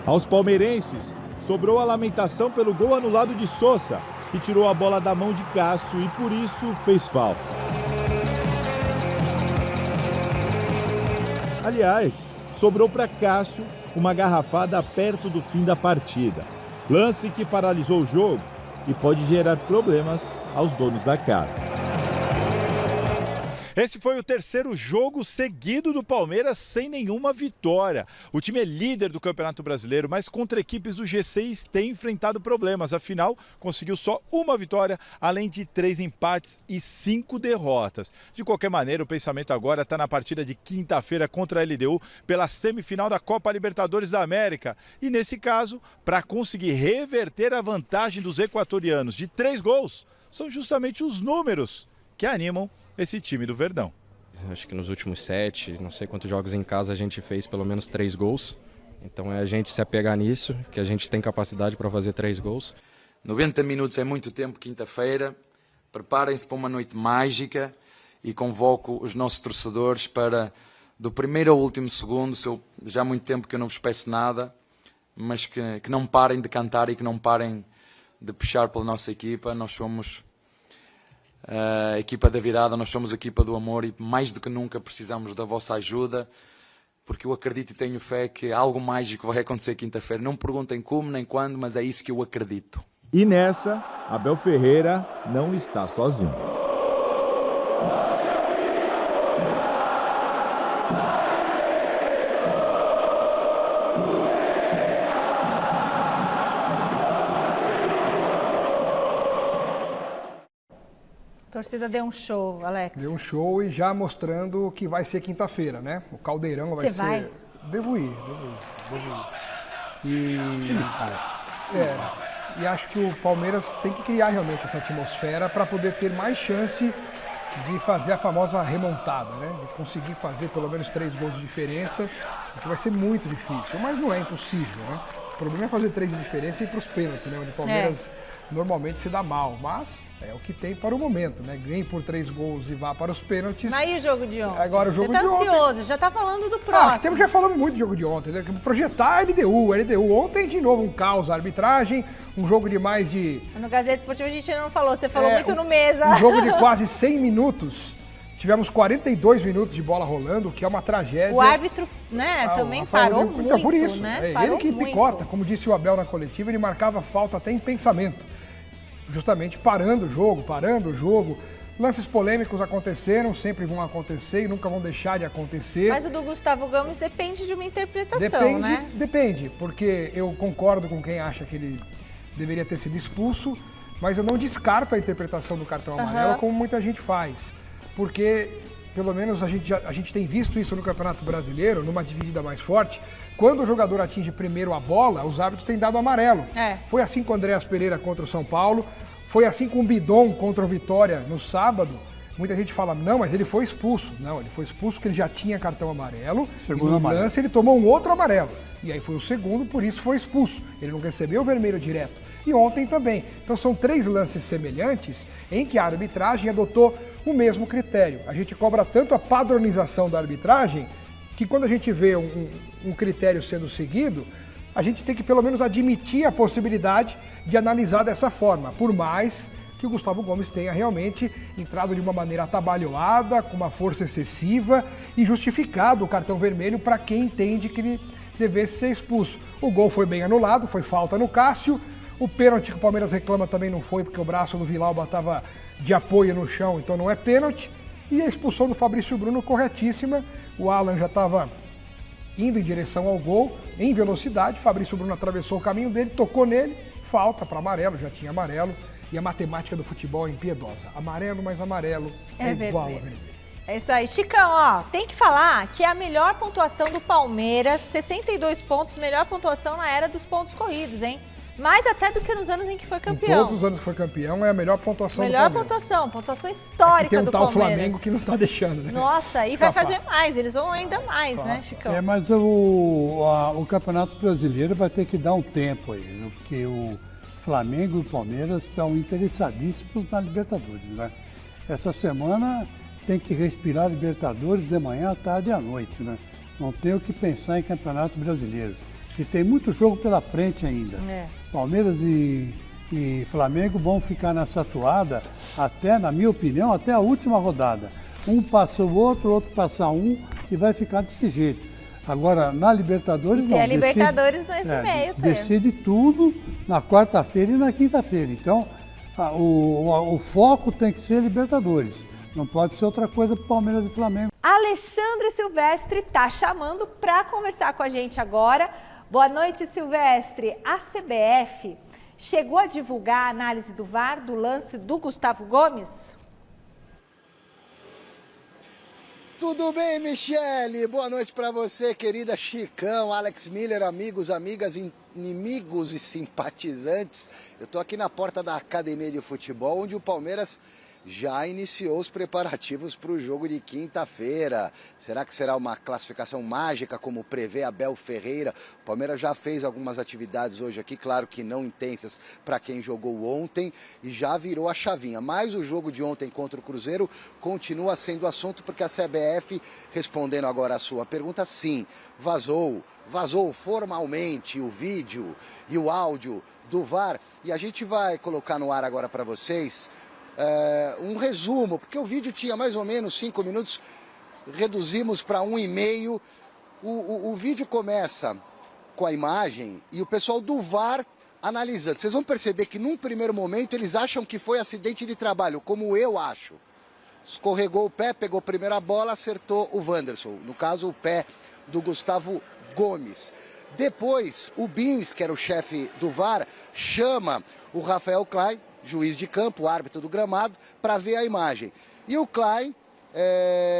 Aos palmeirenses, sobrou a lamentação pelo gol anulado de Sousa, que tirou a bola da mão de Cássio e por isso fez falta. Aliás, sobrou para Cássio uma garrafada perto do fim da partida. Lance que paralisou o jogo e pode gerar problemas aos donos da casa. Esse foi o terceiro jogo seguido do Palmeiras sem nenhuma vitória. O time é líder do Campeonato Brasileiro, mas contra equipes do G6 tem enfrentado problemas. Afinal, conseguiu só uma vitória, além de 3 empates e 5 derrotas. De qualquer maneira, o pensamento agora está na partida de quinta-feira contra a LDU pela semifinal da Copa Libertadores da América. E nesse caso, para conseguir reverter a vantagem dos equatorianos de 3 gols, são justamente os números que animam esse time do Verdão. Acho que nos últimos 7, não sei quantos jogos em casa a gente fez pelo menos 3 gols. Então é a gente se apegar nisso, que a gente tem capacidade para fazer 3 gols. 90 minutos é muito tempo, quinta-feira. Preparem-se para uma noite mágica e convoco os nossos torcedores para, do primeiro ao último segundo, já há muito tempo que eu não vos peço nada, mas que não parem de cantar e que não parem de puxar pela nossa equipa. Nós somos a equipa da virada, nós somos a equipa do amor e mais do que nunca precisamos da vossa ajuda, porque eu acredito e tenho fé que algo mágico vai acontecer quinta-feira. Não me perguntem como nem quando, mas é isso que eu acredito. E nessa, Abel Ferreira não está sozinho. A torcida deu um show, Alex. Deu um show e já mostrando que vai ser quinta-feira, né? O Caldeirão vai ser... Você vai? Devo ir. E acho que o Palmeiras tem que criar realmente essa atmosfera para poder ter mais chance de fazer a famosa remontada, né? De conseguir fazer pelo menos 3 gols de diferença, o que vai ser muito difícil, mas não é impossível, né? O problema é fazer 3 de diferença e ir para os pênaltis, né? Onde o Palmeiras normalmente se dá mal, mas é o que tem para o momento, né? Ganhe por 3 gols e vá para os pênaltis. Mas e o jogo de ontem? Agora o jogo de ontem... Você tá ansioso, já tá falando do próximo. Já falamos muito do jogo de ontem, né? Projetar a LDU. Ontem, de novo, um caos, a arbitragem, um jogo de mais de... No Gazeta Esportiva a gente ainda não falou, você falou muito no mesa. Um jogo de quase 100 minutos. Tivemos 42 minutos de bola rolando, o que é uma tragédia. O árbitro, né, também parou muito, então, por isso, né? É ele que picota, como disse o Abel na coletiva, ele marcava falta até em pensamento. Justamente parando o jogo. Lances polêmicos aconteceram, sempre vão acontecer e nunca vão deixar de acontecer. Mas o do Gustavo Gomes depende de uma interpretação, né? Depende, porque eu concordo com quem acha que ele deveria ter sido expulso, mas eu não descarto a interpretação do cartão amarelo como muita gente faz. Porque, pelo menos, a gente tem visto isso no Campeonato Brasileiro, numa dividida mais forte. Quando o jogador atinge primeiro a bola, os árbitros têm dado amarelo. Foi assim com o Andréas Pereira contra o São Paulo, foi assim com o Bidon contra o Vitória no sábado. Muita gente fala, não, mas ele foi expulso. Não, ele foi expulso porque ele já tinha cartão amarelo. Segundo amarelo. Lance ele tomou um outro amarelo. E aí foi o segundo, por isso foi expulso. Ele não recebeu o vermelho direto. E ontem também. Então são 3 lances semelhantes em que a arbitragem adotou o mesmo critério. A gente cobra tanto a padronização da arbitragem que quando a gente vê um critério sendo seguido, a gente tem que pelo menos admitir a possibilidade de analisar dessa forma, por mais que o Gustavo Gomes tenha realmente entrado de uma maneira atabalhoada, com uma força excessiva e justificado o cartão vermelho para quem entende que ele devesse ser expulso. O gol foi bem anulado, foi falta no Cássio, o pênalti que o Palmeiras reclama também não foi, porque o braço do Villalba estava de apoio no chão, então não é pênalti. E a expulsão do Fabrício Bruno corretíssima. O Alan já estava indo em direção ao gol, em velocidade. Fabrício Bruno atravessou o caminho dele, tocou nele, falta para amarelo, já tinha amarelo. E a matemática do futebol é impiedosa. Amarelo mais amarelo é igual a vermelho. É isso aí. Chicão, ó, tem que falar que é a melhor pontuação do Palmeiras, 62 pontos, melhor pontuação na era dos pontos corridos, hein? Mais até do que nos anos em que foi campeão. Em todos os anos que foi campeão, é a melhor pontuação do Palmeiras. Pontuação histórica do Palmeiras. Tem um tal Flamengo que não tá deixando, né? Nossa, e vai fazer mais, eles vão ainda mais, né, Chicão? Mas o Campeonato Brasileiro vai ter que dar um tempo aí, né? Porque o Flamengo e o Palmeiras estão interessadíssimos na Libertadores, né? Essa semana tem que respirar Libertadores de manhã, à tarde e à noite, né? Não tem o que pensar em Campeonato Brasileiro, que tem muito jogo pela frente ainda. Palmeiras e Flamengo vão ficar nessa toada até, na minha opinião, até a última rodada. Um passa o outro passa um e vai ficar desse jeito. Agora, na Libertadores, não. Tem a Libertadores nesse meio, decide tudo na quarta-feira e na quinta-feira. Então, o foco tem que ser Libertadores. Não pode ser outra coisa para Palmeiras e Flamengo. Alexandre Silvestre está chamando para conversar com a gente agora. Boa noite, Silvestre. A CBF chegou a divulgar a análise do VAR do lance do Gustavo Gomes? Tudo bem, Michele? Boa noite para você, querida Chicão, Alex Miller, amigos, amigas, inimigos e simpatizantes. Eu estou aqui na porta da Academia de Futebol, onde o Palmeiras já iniciou os preparativos para o jogo de quinta-feira. Será que será uma classificação mágica, como prevê Abel Ferreira? O Palmeiras já fez algumas atividades hoje aqui, claro que não intensas para quem jogou ontem, e já virou a chavinha. Mas o jogo de ontem contra o Cruzeiro continua sendo assunto, porque a CBF, respondendo agora a sua pergunta, sim, vazou formalmente o vídeo e o áudio do VAR, e a gente vai colocar no ar agora para vocês um resumo, porque o vídeo tinha mais ou menos 5 minutos, reduzimos para 1,5. O vídeo começa com a imagem e o pessoal do VAR analisando. Vocês vão perceber que num primeiro momento eles acham que foi acidente de trabalho, como eu acho. Escorregou o pé, pegou a primeira bola, acertou o Wanderson, no caso o pé do Gustavo Gomes. Depois o Bins, que era o chefe do VAR, chama o Rafael Klein, juiz de campo, árbitro do gramado, para ver a imagem. E o Klein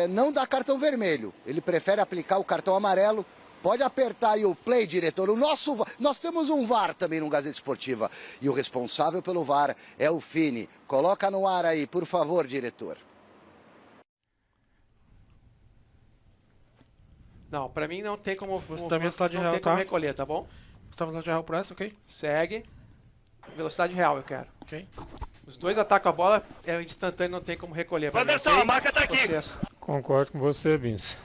não dá cartão vermelho, ele prefere aplicar o cartão amarelo. Pode apertar aí o play, diretor. Nós temos um VAR também no Gazeta Esportiva, e o responsável pelo VAR é o Fini. Coloca no ar aí, por favor, diretor. Não, pra mim não tem como, você tá velocidade real, como recolher, tá bom? Você tá velocidade real por essa, ok? Segue. Velocidade real eu quero. Ok. Os dois atacam a bola, é instantâneo, não tem como recolher. Wanderson, a marca tá aqui. Processo. Concordo com você, Vince.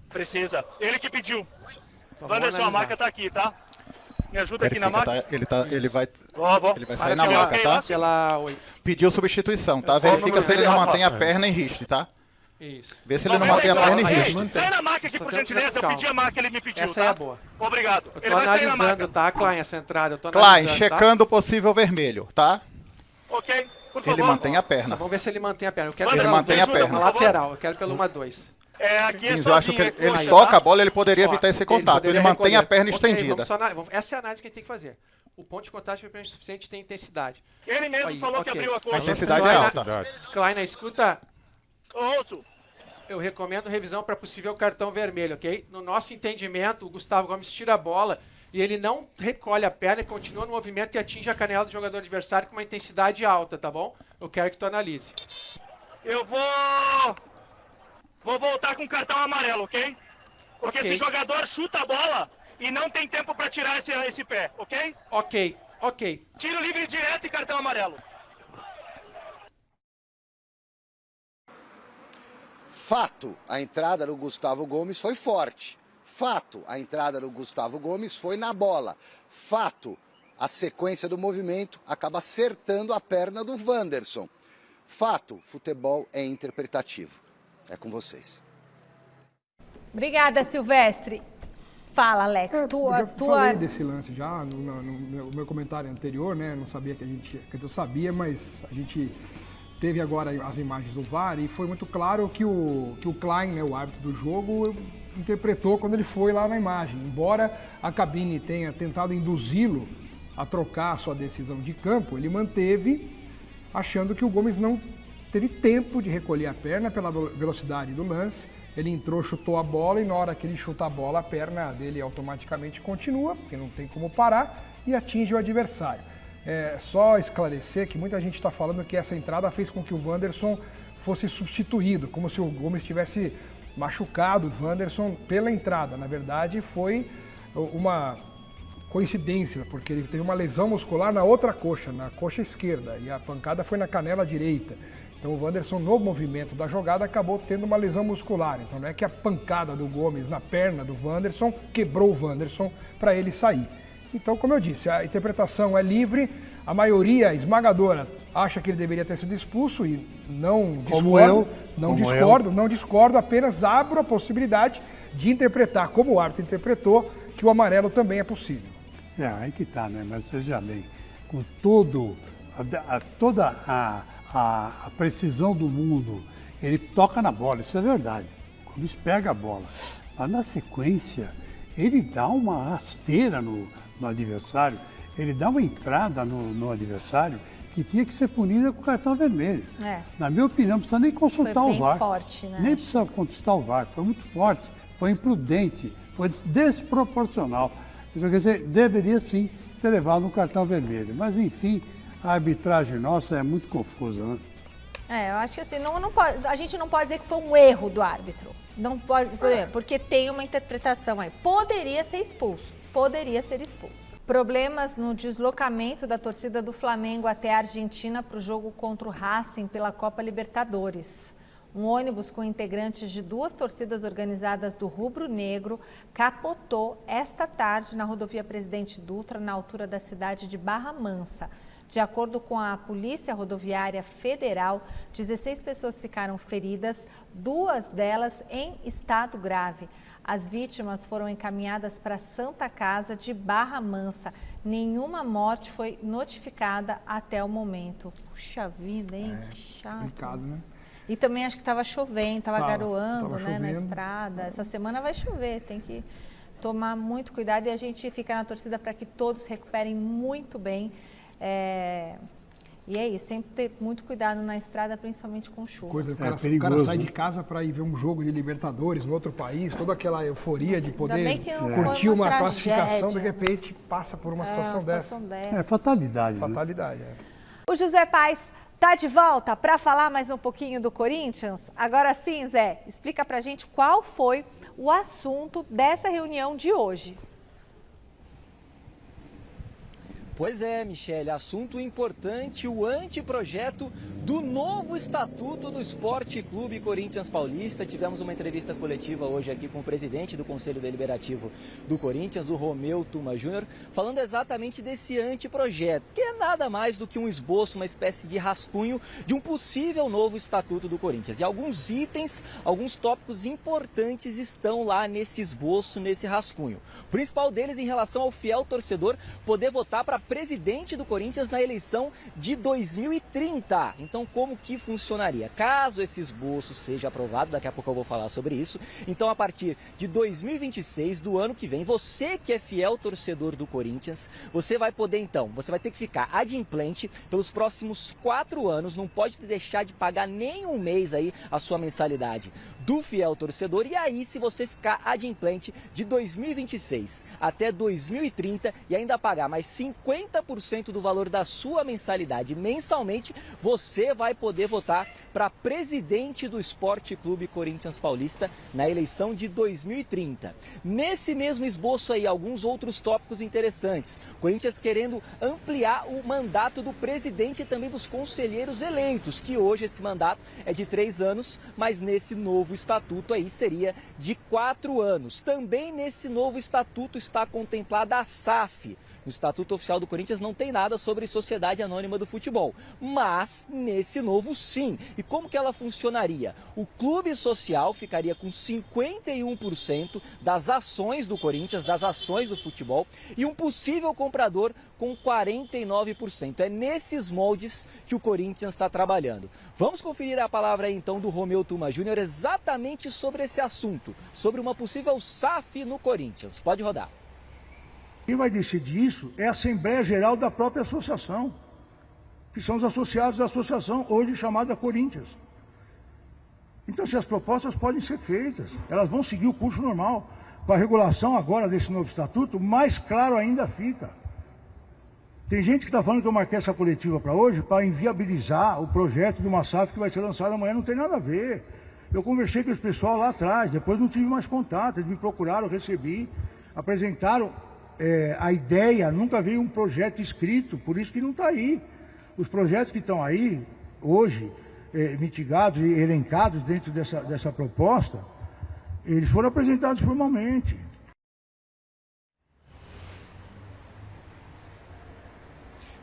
Precisa. Ele que pediu. Então, Wanderson, a marca tá aqui, tá? Me ajuda aqui na marca. Ele vai sair na marca, tá? Pediu substituição, tá? Verifica se ele não mantém a perna em riste, tá? Isso. Vê se ele não mantém a perna em riste. Sai na marca aqui, por gentileza. Eu pedi a marca, ele me pediu, essa tá? é a boa. Obrigado. Eu tô analisando, tá, Klein, essa entrada. Eu tô Klein, checando o possível vermelho, tá? Ok, por favor. Ele mantém a perna. Vamos ver se ele mantém a perna. Eu quero ele mantém a perna. Lateral, eu quero pelo 1-2. Aqui é eu acho que ele toca a bola, ele poderia evitar esse contato. Ele mantém a perna estendida. Essa é a análise que a gente tem que fazer. O ponto de contato é suficiente, tem intensidade. Ele mesmo falou que abriu a coxa. A intensidade é alta. Klein, escuta. Ouço. Eu recomendo revisão para possível cartão vermelho, ok? No nosso entendimento, o Gustavo Gomes tira a bola e ele não recolhe a perna e continua no movimento e atinge a canela do jogador adversário com uma intensidade alta, tá bom? Eu quero que tu analise. Eu vou voltar com cartão amarelo, ok? Porque esse jogador chuta a bola e não tem tempo para tirar esse pé, ok? Ok. Tiro livre direto e cartão amarelo. Fato, a entrada do Gustavo Gomes foi forte. Fato, a entrada do Gustavo Gomes foi na bola. Fato, a sequência do movimento acaba acertando a perna do Wanderson. Fato, futebol é interpretativo. É com vocês. Obrigada, Silvestre. Fala, Alex. Eu falei desse lance já no meu comentário anterior, né? Não sabia que a gente... Quer dizer, eu sabia, mas a gente teve agora as imagens do VAR e foi muito claro que o Klein, né, o árbitro do jogo, interpretou quando ele foi lá na imagem. Embora a cabine tenha tentado induzi-lo a trocar a sua decisão de campo, ele manteve, achando que o Gomes não teve tempo de recolher a perna pela velocidade do lance. Ele entrou, chutou a bola e na hora que ele chuta a bola, a perna dele automaticamente continua, porque não tem como parar, e atinge o adversário. Só esclarecer que muita gente está falando que essa entrada fez com que o Wanderson fosse substituído, como se o Gomes tivesse machucado o Wanderson pela entrada. Na verdade, foi uma coincidência, porque ele teve uma lesão muscular na outra coxa, na coxa esquerda, e a pancada foi na canela direita. Então o Wanderson, no movimento da jogada, acabou tendo uma lesão muscular. Então não é que a pancada do Gomes na perna do Wanderson quebrou o Wanderson para ele sair. Então, como eu disse, a interpretação é livre, A maioria esmagadora acha que ele deveria ter sido expulso e não discordo, apenas abro a possibilidade de interpretar, como o árbitro interpretou, que o amarelo também é possível. Aí que tá, né? Mas veja bem, com toda a precisão do mundo, ele toca na bola, isso é verdade. O Gomes pega a bola, mas na sequência ele dá uma rasteira no adversário, ele dá uma entrada no adversário que tinha que ser punida com cartão vermelho. Na minha opinião, não precisa nem consultar o VAR. Forte, né? Nem precisa consultar o VAR, foi muito forte, foi imprudente, foi desproporcional. Então, quer dizer, deveria sim ter levado um cartão vermelho. Mas, enfim, a arbitragem nossa é muito confusa, né? Eu acho que assim, a gente não pode dizer que foi um erro do árbitro. Não pode, porque tem uma interpretação aí. Poderia ser expulso. Problemas no deslocamento da torcida do Flamengo até a Argentina para o jogo contra o Racing pela Copa Libertadores. Um ônibus com integrantes de 2 torcidas organizadas do Rubro Negro capotou esta tarde na rodovia Presidente Dutra, na altura da cidade de Barra Mansa. De acordo com a Polícia Rodoviária Federal, 16 pessoas ficaram feridas, 2 delas em estado grave. As vítimas foram encaminhadas para a Santa Casa de Barra Mansa. Nenhuma morte foi notificada até o momento. Puxa vida, hein? Que chato. Complicado, né? E também acho que estava chovendo, estava garoando, né, na chovendo. estrada. Essa semana vai chover, tem que tomar muito cuidado e a gente fica na torcida para que todos recuperem muito bem. E é isso, sempre ter muito cuidado na estrada, principalmente com chuva. O cara sai de casa para ir ver um jogo de Libertadores no outro país, toda aquela euforia de poder curtir uma classificação, de repente passa por uma situação dessa. É fatalidade. Fatalidade, né? O José Paes está de volta para falar mais um pouquinho do Corinthians. Agora sim, Zé, explica pra gente qual foi o assunto dessa reunião de hoje. Pois é, Michele, assunto importante, o anteprojeto do novo Estatuto do Esporte Clube Corinthians Paulista. Tivemos uma entrevista coletiva hoje aqui com o presidente do Conselho Deliberativo do Corinthians, o Romeu Tuma Júnior, falando exatamente desse anteprojeto, que é nada mais do que um esboço, uma espécie de rascunho de um possível novo Estatuto do Corinthians. E alguns itens, alguns tópicos importantes estão lá nesse esboço, nesse rascunho. O principal deles em relação ao fiel torcedor poder votar para presidente do Corinthians na eleição de 2030. Então, como que funcionaria? Caso esse esboço seja aprovado, daqui a pouco eu vou falar sobre isso, então a partir de 2026, do ano que vem, você que é fiel torcedor do Corinthians, você vai poder então, você vai ter que ficar adimplente pelos próximos 4 anos, não pode deixar de pagar nem um mês aí a sua mensalidade do fiel torcedor, e aí se você ficar adimplente de 2026 até 2030 e ainda pagar mais 50% do valor da sua mensalidade mensalmente, você vai poder votar para presidente do Esporte Clube Corinthians Paulista na eleição de 2030. Nesse mesmo esboço aí, alguns outros tópicos interessantes. Corinthians querendo ampliar o mandato do presidente e também dos conselheiros eleitos, que hoje esse mandato é de 3 anos, mas nesse novo estatuto aí seria de 4 anos. Também nesse novo estatuto está contemplada a SAF. No Estatuto Oficial do Corinthians não tem nada sobre Sociedade Anônima do Futebol, mas nesse novo sim. E como que ela funcionaria? O clube social ficaria com 51% das ações do Corinthians, das ações do futebol, e um possível comprador com 49%. É nesses moldes que o Corinthians está trabalhando. Vamos conferir a palavra aí então do Romeu Tuma Júnior exatamente sobre esse assunto, sobre uma possível SAF no Corinthians. Pode rodar. Quem vai decidir isso é a Assembleia Geral da própria associação, que são os associados da associação, hoje chamada Corinthians. Então, se as propostas podem ser feitas, elas vão seguir o curso normal. Com a regulação agora desse novo estatuto, mais claro ainda fica. Tem gente que está falando que eu marquei essa coletiva para hoje para inviabilizar o projeto de uma SAF que vai ser lançado amanhã, não tem nada a ver. Eu conversei com esse pessoal lá atrás, depois não tive mais contato, eles me procuraram, eu recebi, apresentaram a ideia, nunca veio um projeto escrito, por isso que não está aí. Os projetos que estão aí, hoje, mitigados e elencados dentro dessa proposta, eles foram apresentados formalmente.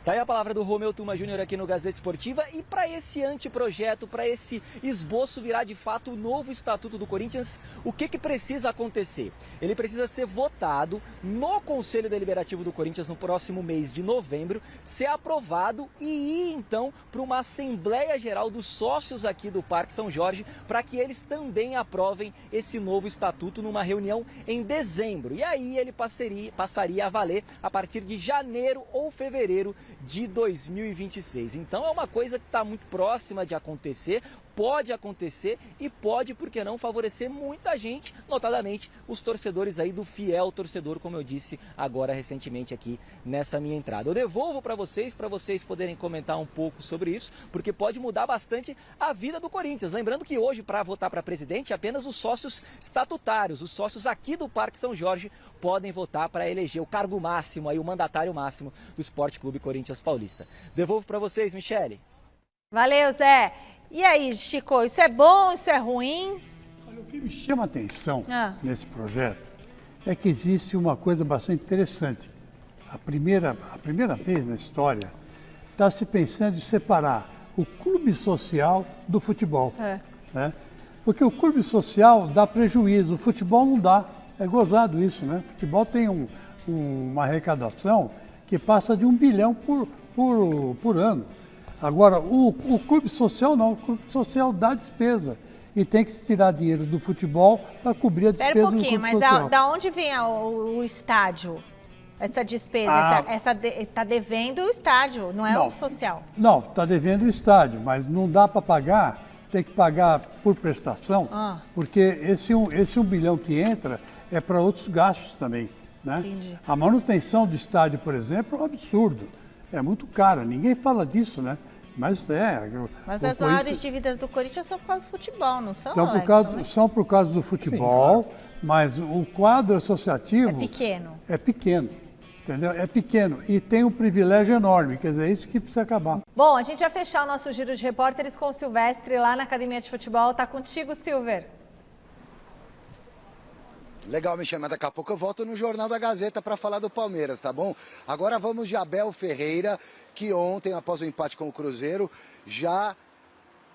Tá aí a palavra do Romeu Tuma Júnior aqui no Gazeta Esportiva. E para esse anteprojeto, para esse esboço virar de fato o novo Estatuto do Corinthians, o que precisa acontecer? Ele precisa ser votado no Conselho Deliberativo do Corinthians no próximo mês de novembro, ser aprovado e ir então para uma Assembleia Geral dos sócios aqui do Parque São Jorge, para que eles também aprovem esse novo estatuto numa reunião em dezembro. E aí ele passaria a valer a partir de janeiro ou fevereiro de 2026. Então é uma coisa que está muito próxima de acontecer, pode acontecer e pode, por que não, favorecer muita gente, notadamente os torcedores aí do fiel torcedor, como eu disse agora recentemente aqui nessa minha entrada. Eu devolvo para vocês poderem comentar um pouco sobre isso, porque pode mudar bastante a vida do Corinthians. Lembrando que hoje, para votar para presidente, apenas os sócios estatutários, os sócios aqui do Parque São Jorge, podem votar para eleger o cargo máximo, aí, o mandatário máximo do Esporte Clube Corinthians Paulista. Devolvo para vocês, Michele. Valeu, Zé. E aí, Chico, isso é bom, isso é ruim? Olha, o que me chama a atenção nesse projeto é que existe uma coisa bastante interessante. A primeira vez na história está se pensando em separar o clube social do futebol. Né? Porque o clube social dá prejuízo, o futebol não dá. É gozado isso, né? O futebol tem uma arrecadação que passa de 1 bilhão por ano. Agora, o clube social não, o clube social dá despesa e tem que se tirar dinheiro do futebol para cobrir a despesa do clube social. Mas da onde vem o estádio? Essa despesa, está devendo o estádio, não é o social? Não, está devendo o estádio, mas não dá para pagar, tem que pagar por prestação, porque esse 1 bilhão que entra é para outros gastos também. Né? Entendi. A manutenção do estádio, por exemplo, é um absurdo. É muito cara, ninguém fala disso, né? Mas Mas as maiores dívidas do Corinthians são por causa do futebol, não são, São por causa do futebol, sim, mas o quadro associativo... É pequeno. É pequeno, entendeu? É pequeno e tem um privilégio enorme, quer dizer, é isso que precisa acabar. Bom, a gente vai fechar o nosso giro de repórteres com o Silvestre lá na Academia de Futebol. Tá contigo, Silver. Legal, Michel, mas daqui a pouco eu volto no Jornal da Gazeta para falar do Palmeiras, tá bom? Agora vamos de Abel Ferreira, que ontem, após o empate com o Cruzeiro, já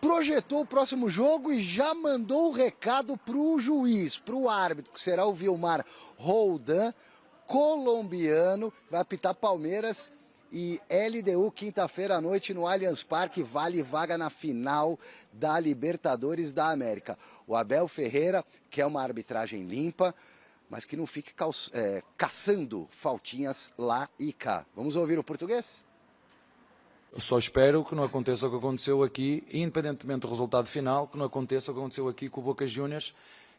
projetou o próximo jogo e já mandou o recado para o juiz, para o árbitro, que será o Vilmar Roldan, colombiano, vai apitar Palmeiras e LDU quinta-feira à noite no Allianz Parque, vale vaga na final da Libertadores da América. O Abel Ferreira quer uma arbitragem limpa, mas que não fique caçando faltinhas lá e cá. Vamos ouvir o português? Eu só espero que não aconteça o que aconteceu aqui, independentemente do resultado final, que não aconteça o que aconteceu aqui com o Boca Juniors,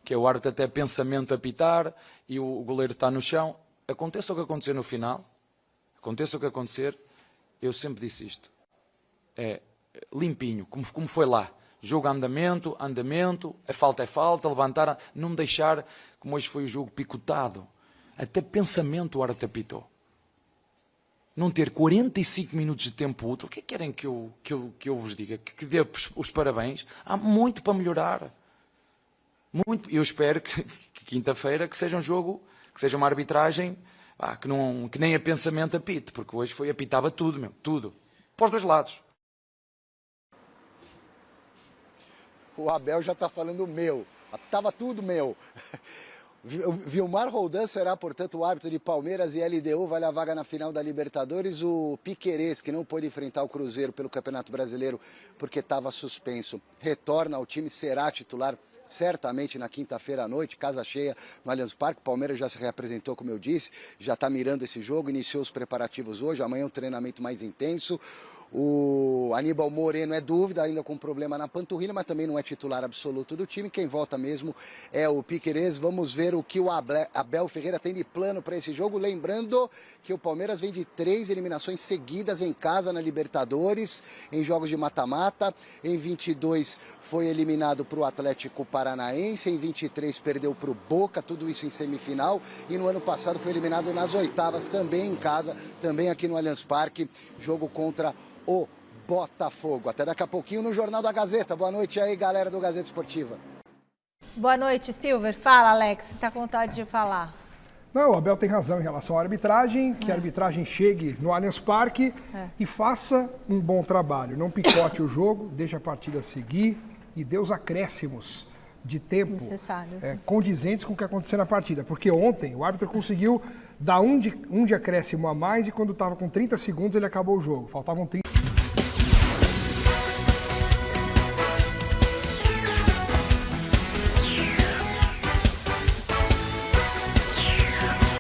que é o árbitro até pensamento a apitar e o goleiro está no chão. Aconteça o que acontecer no final, aconteça o que acontecer, eu sempre disse isto. É limpinho, como foi lá. Jogo andamento, é falta, levantar, não deixar, como hoje foi o jogo, picotado. Até pensamento o árbitro apitou. Não ter 45 minutos de tempo útil, o que querem que eu vos diga? Que dê os parabéns? Há muito para melhorar. Muito. Eu espero que quinta-feira que seja um jogo, que seja uma arbitragem que nem a pensamento apite, porque hoje apitava tudo, tudo. Para os dois lados. O Abel já está falando meu, apitava tudo meu. Vilmar Roldan será, portanto, o árbitro de Palmeiras e LDU, vale a vaga na final da Libertadores. O Piquerez, que não pôde enfrentar o Cruzeiro pelo Campeonato Brasileiro porque estava suspenso, retorna ao time, será titular certamente na quinta-feira à noite, casa cheia no Allianz Parque. O Palmeiras já se reapresentou, como eu disse, já está mirando esse jogo, iniciou os preparativos hoje, amanhã um treinamento mais intenso. O Aníbal Moreno é dúvida, ainda com problema na panturrilha, mas também não é titular absoluto do time. Quem volta mesmo é o Piquerez. Vamos ver o que o Abel Ferreira tem de plano para esse jogo. Lembrando que o Palmeiras vem de 3 eliminações seguidas em casa na Libertadores, em jogos de mata-mata. Em 22 foi eliminado para o Atlético Paranaense, em 23 perdeu para o Boca, tudo isso em semifinal. E no ano passado foi eliminado nas oitavas, também em casa, também aqui no Allianz Parque, jogo contra o Botafogo. Até daqui a pouquinho no Jornal da Gazeta. Boa noite aí, galera do Gazeta Esportiva. Boa noite, Silver. Fala, Alex. Tá com vontade de falar? Não, o Abel tem razão em relação à arbitragem, que a arbitragem chegue no Allianz Parque e faça um bom trabalho. Não picote o jogo, deixe a partida seguir e dê os acréscimos de tempo condizentes com o que aconteceu na partida. Porque ontem o árbitro conseguiu dar um de acréscimo a mais e quando estava com 30 segundos ele acabou o jogo. Faltavam 30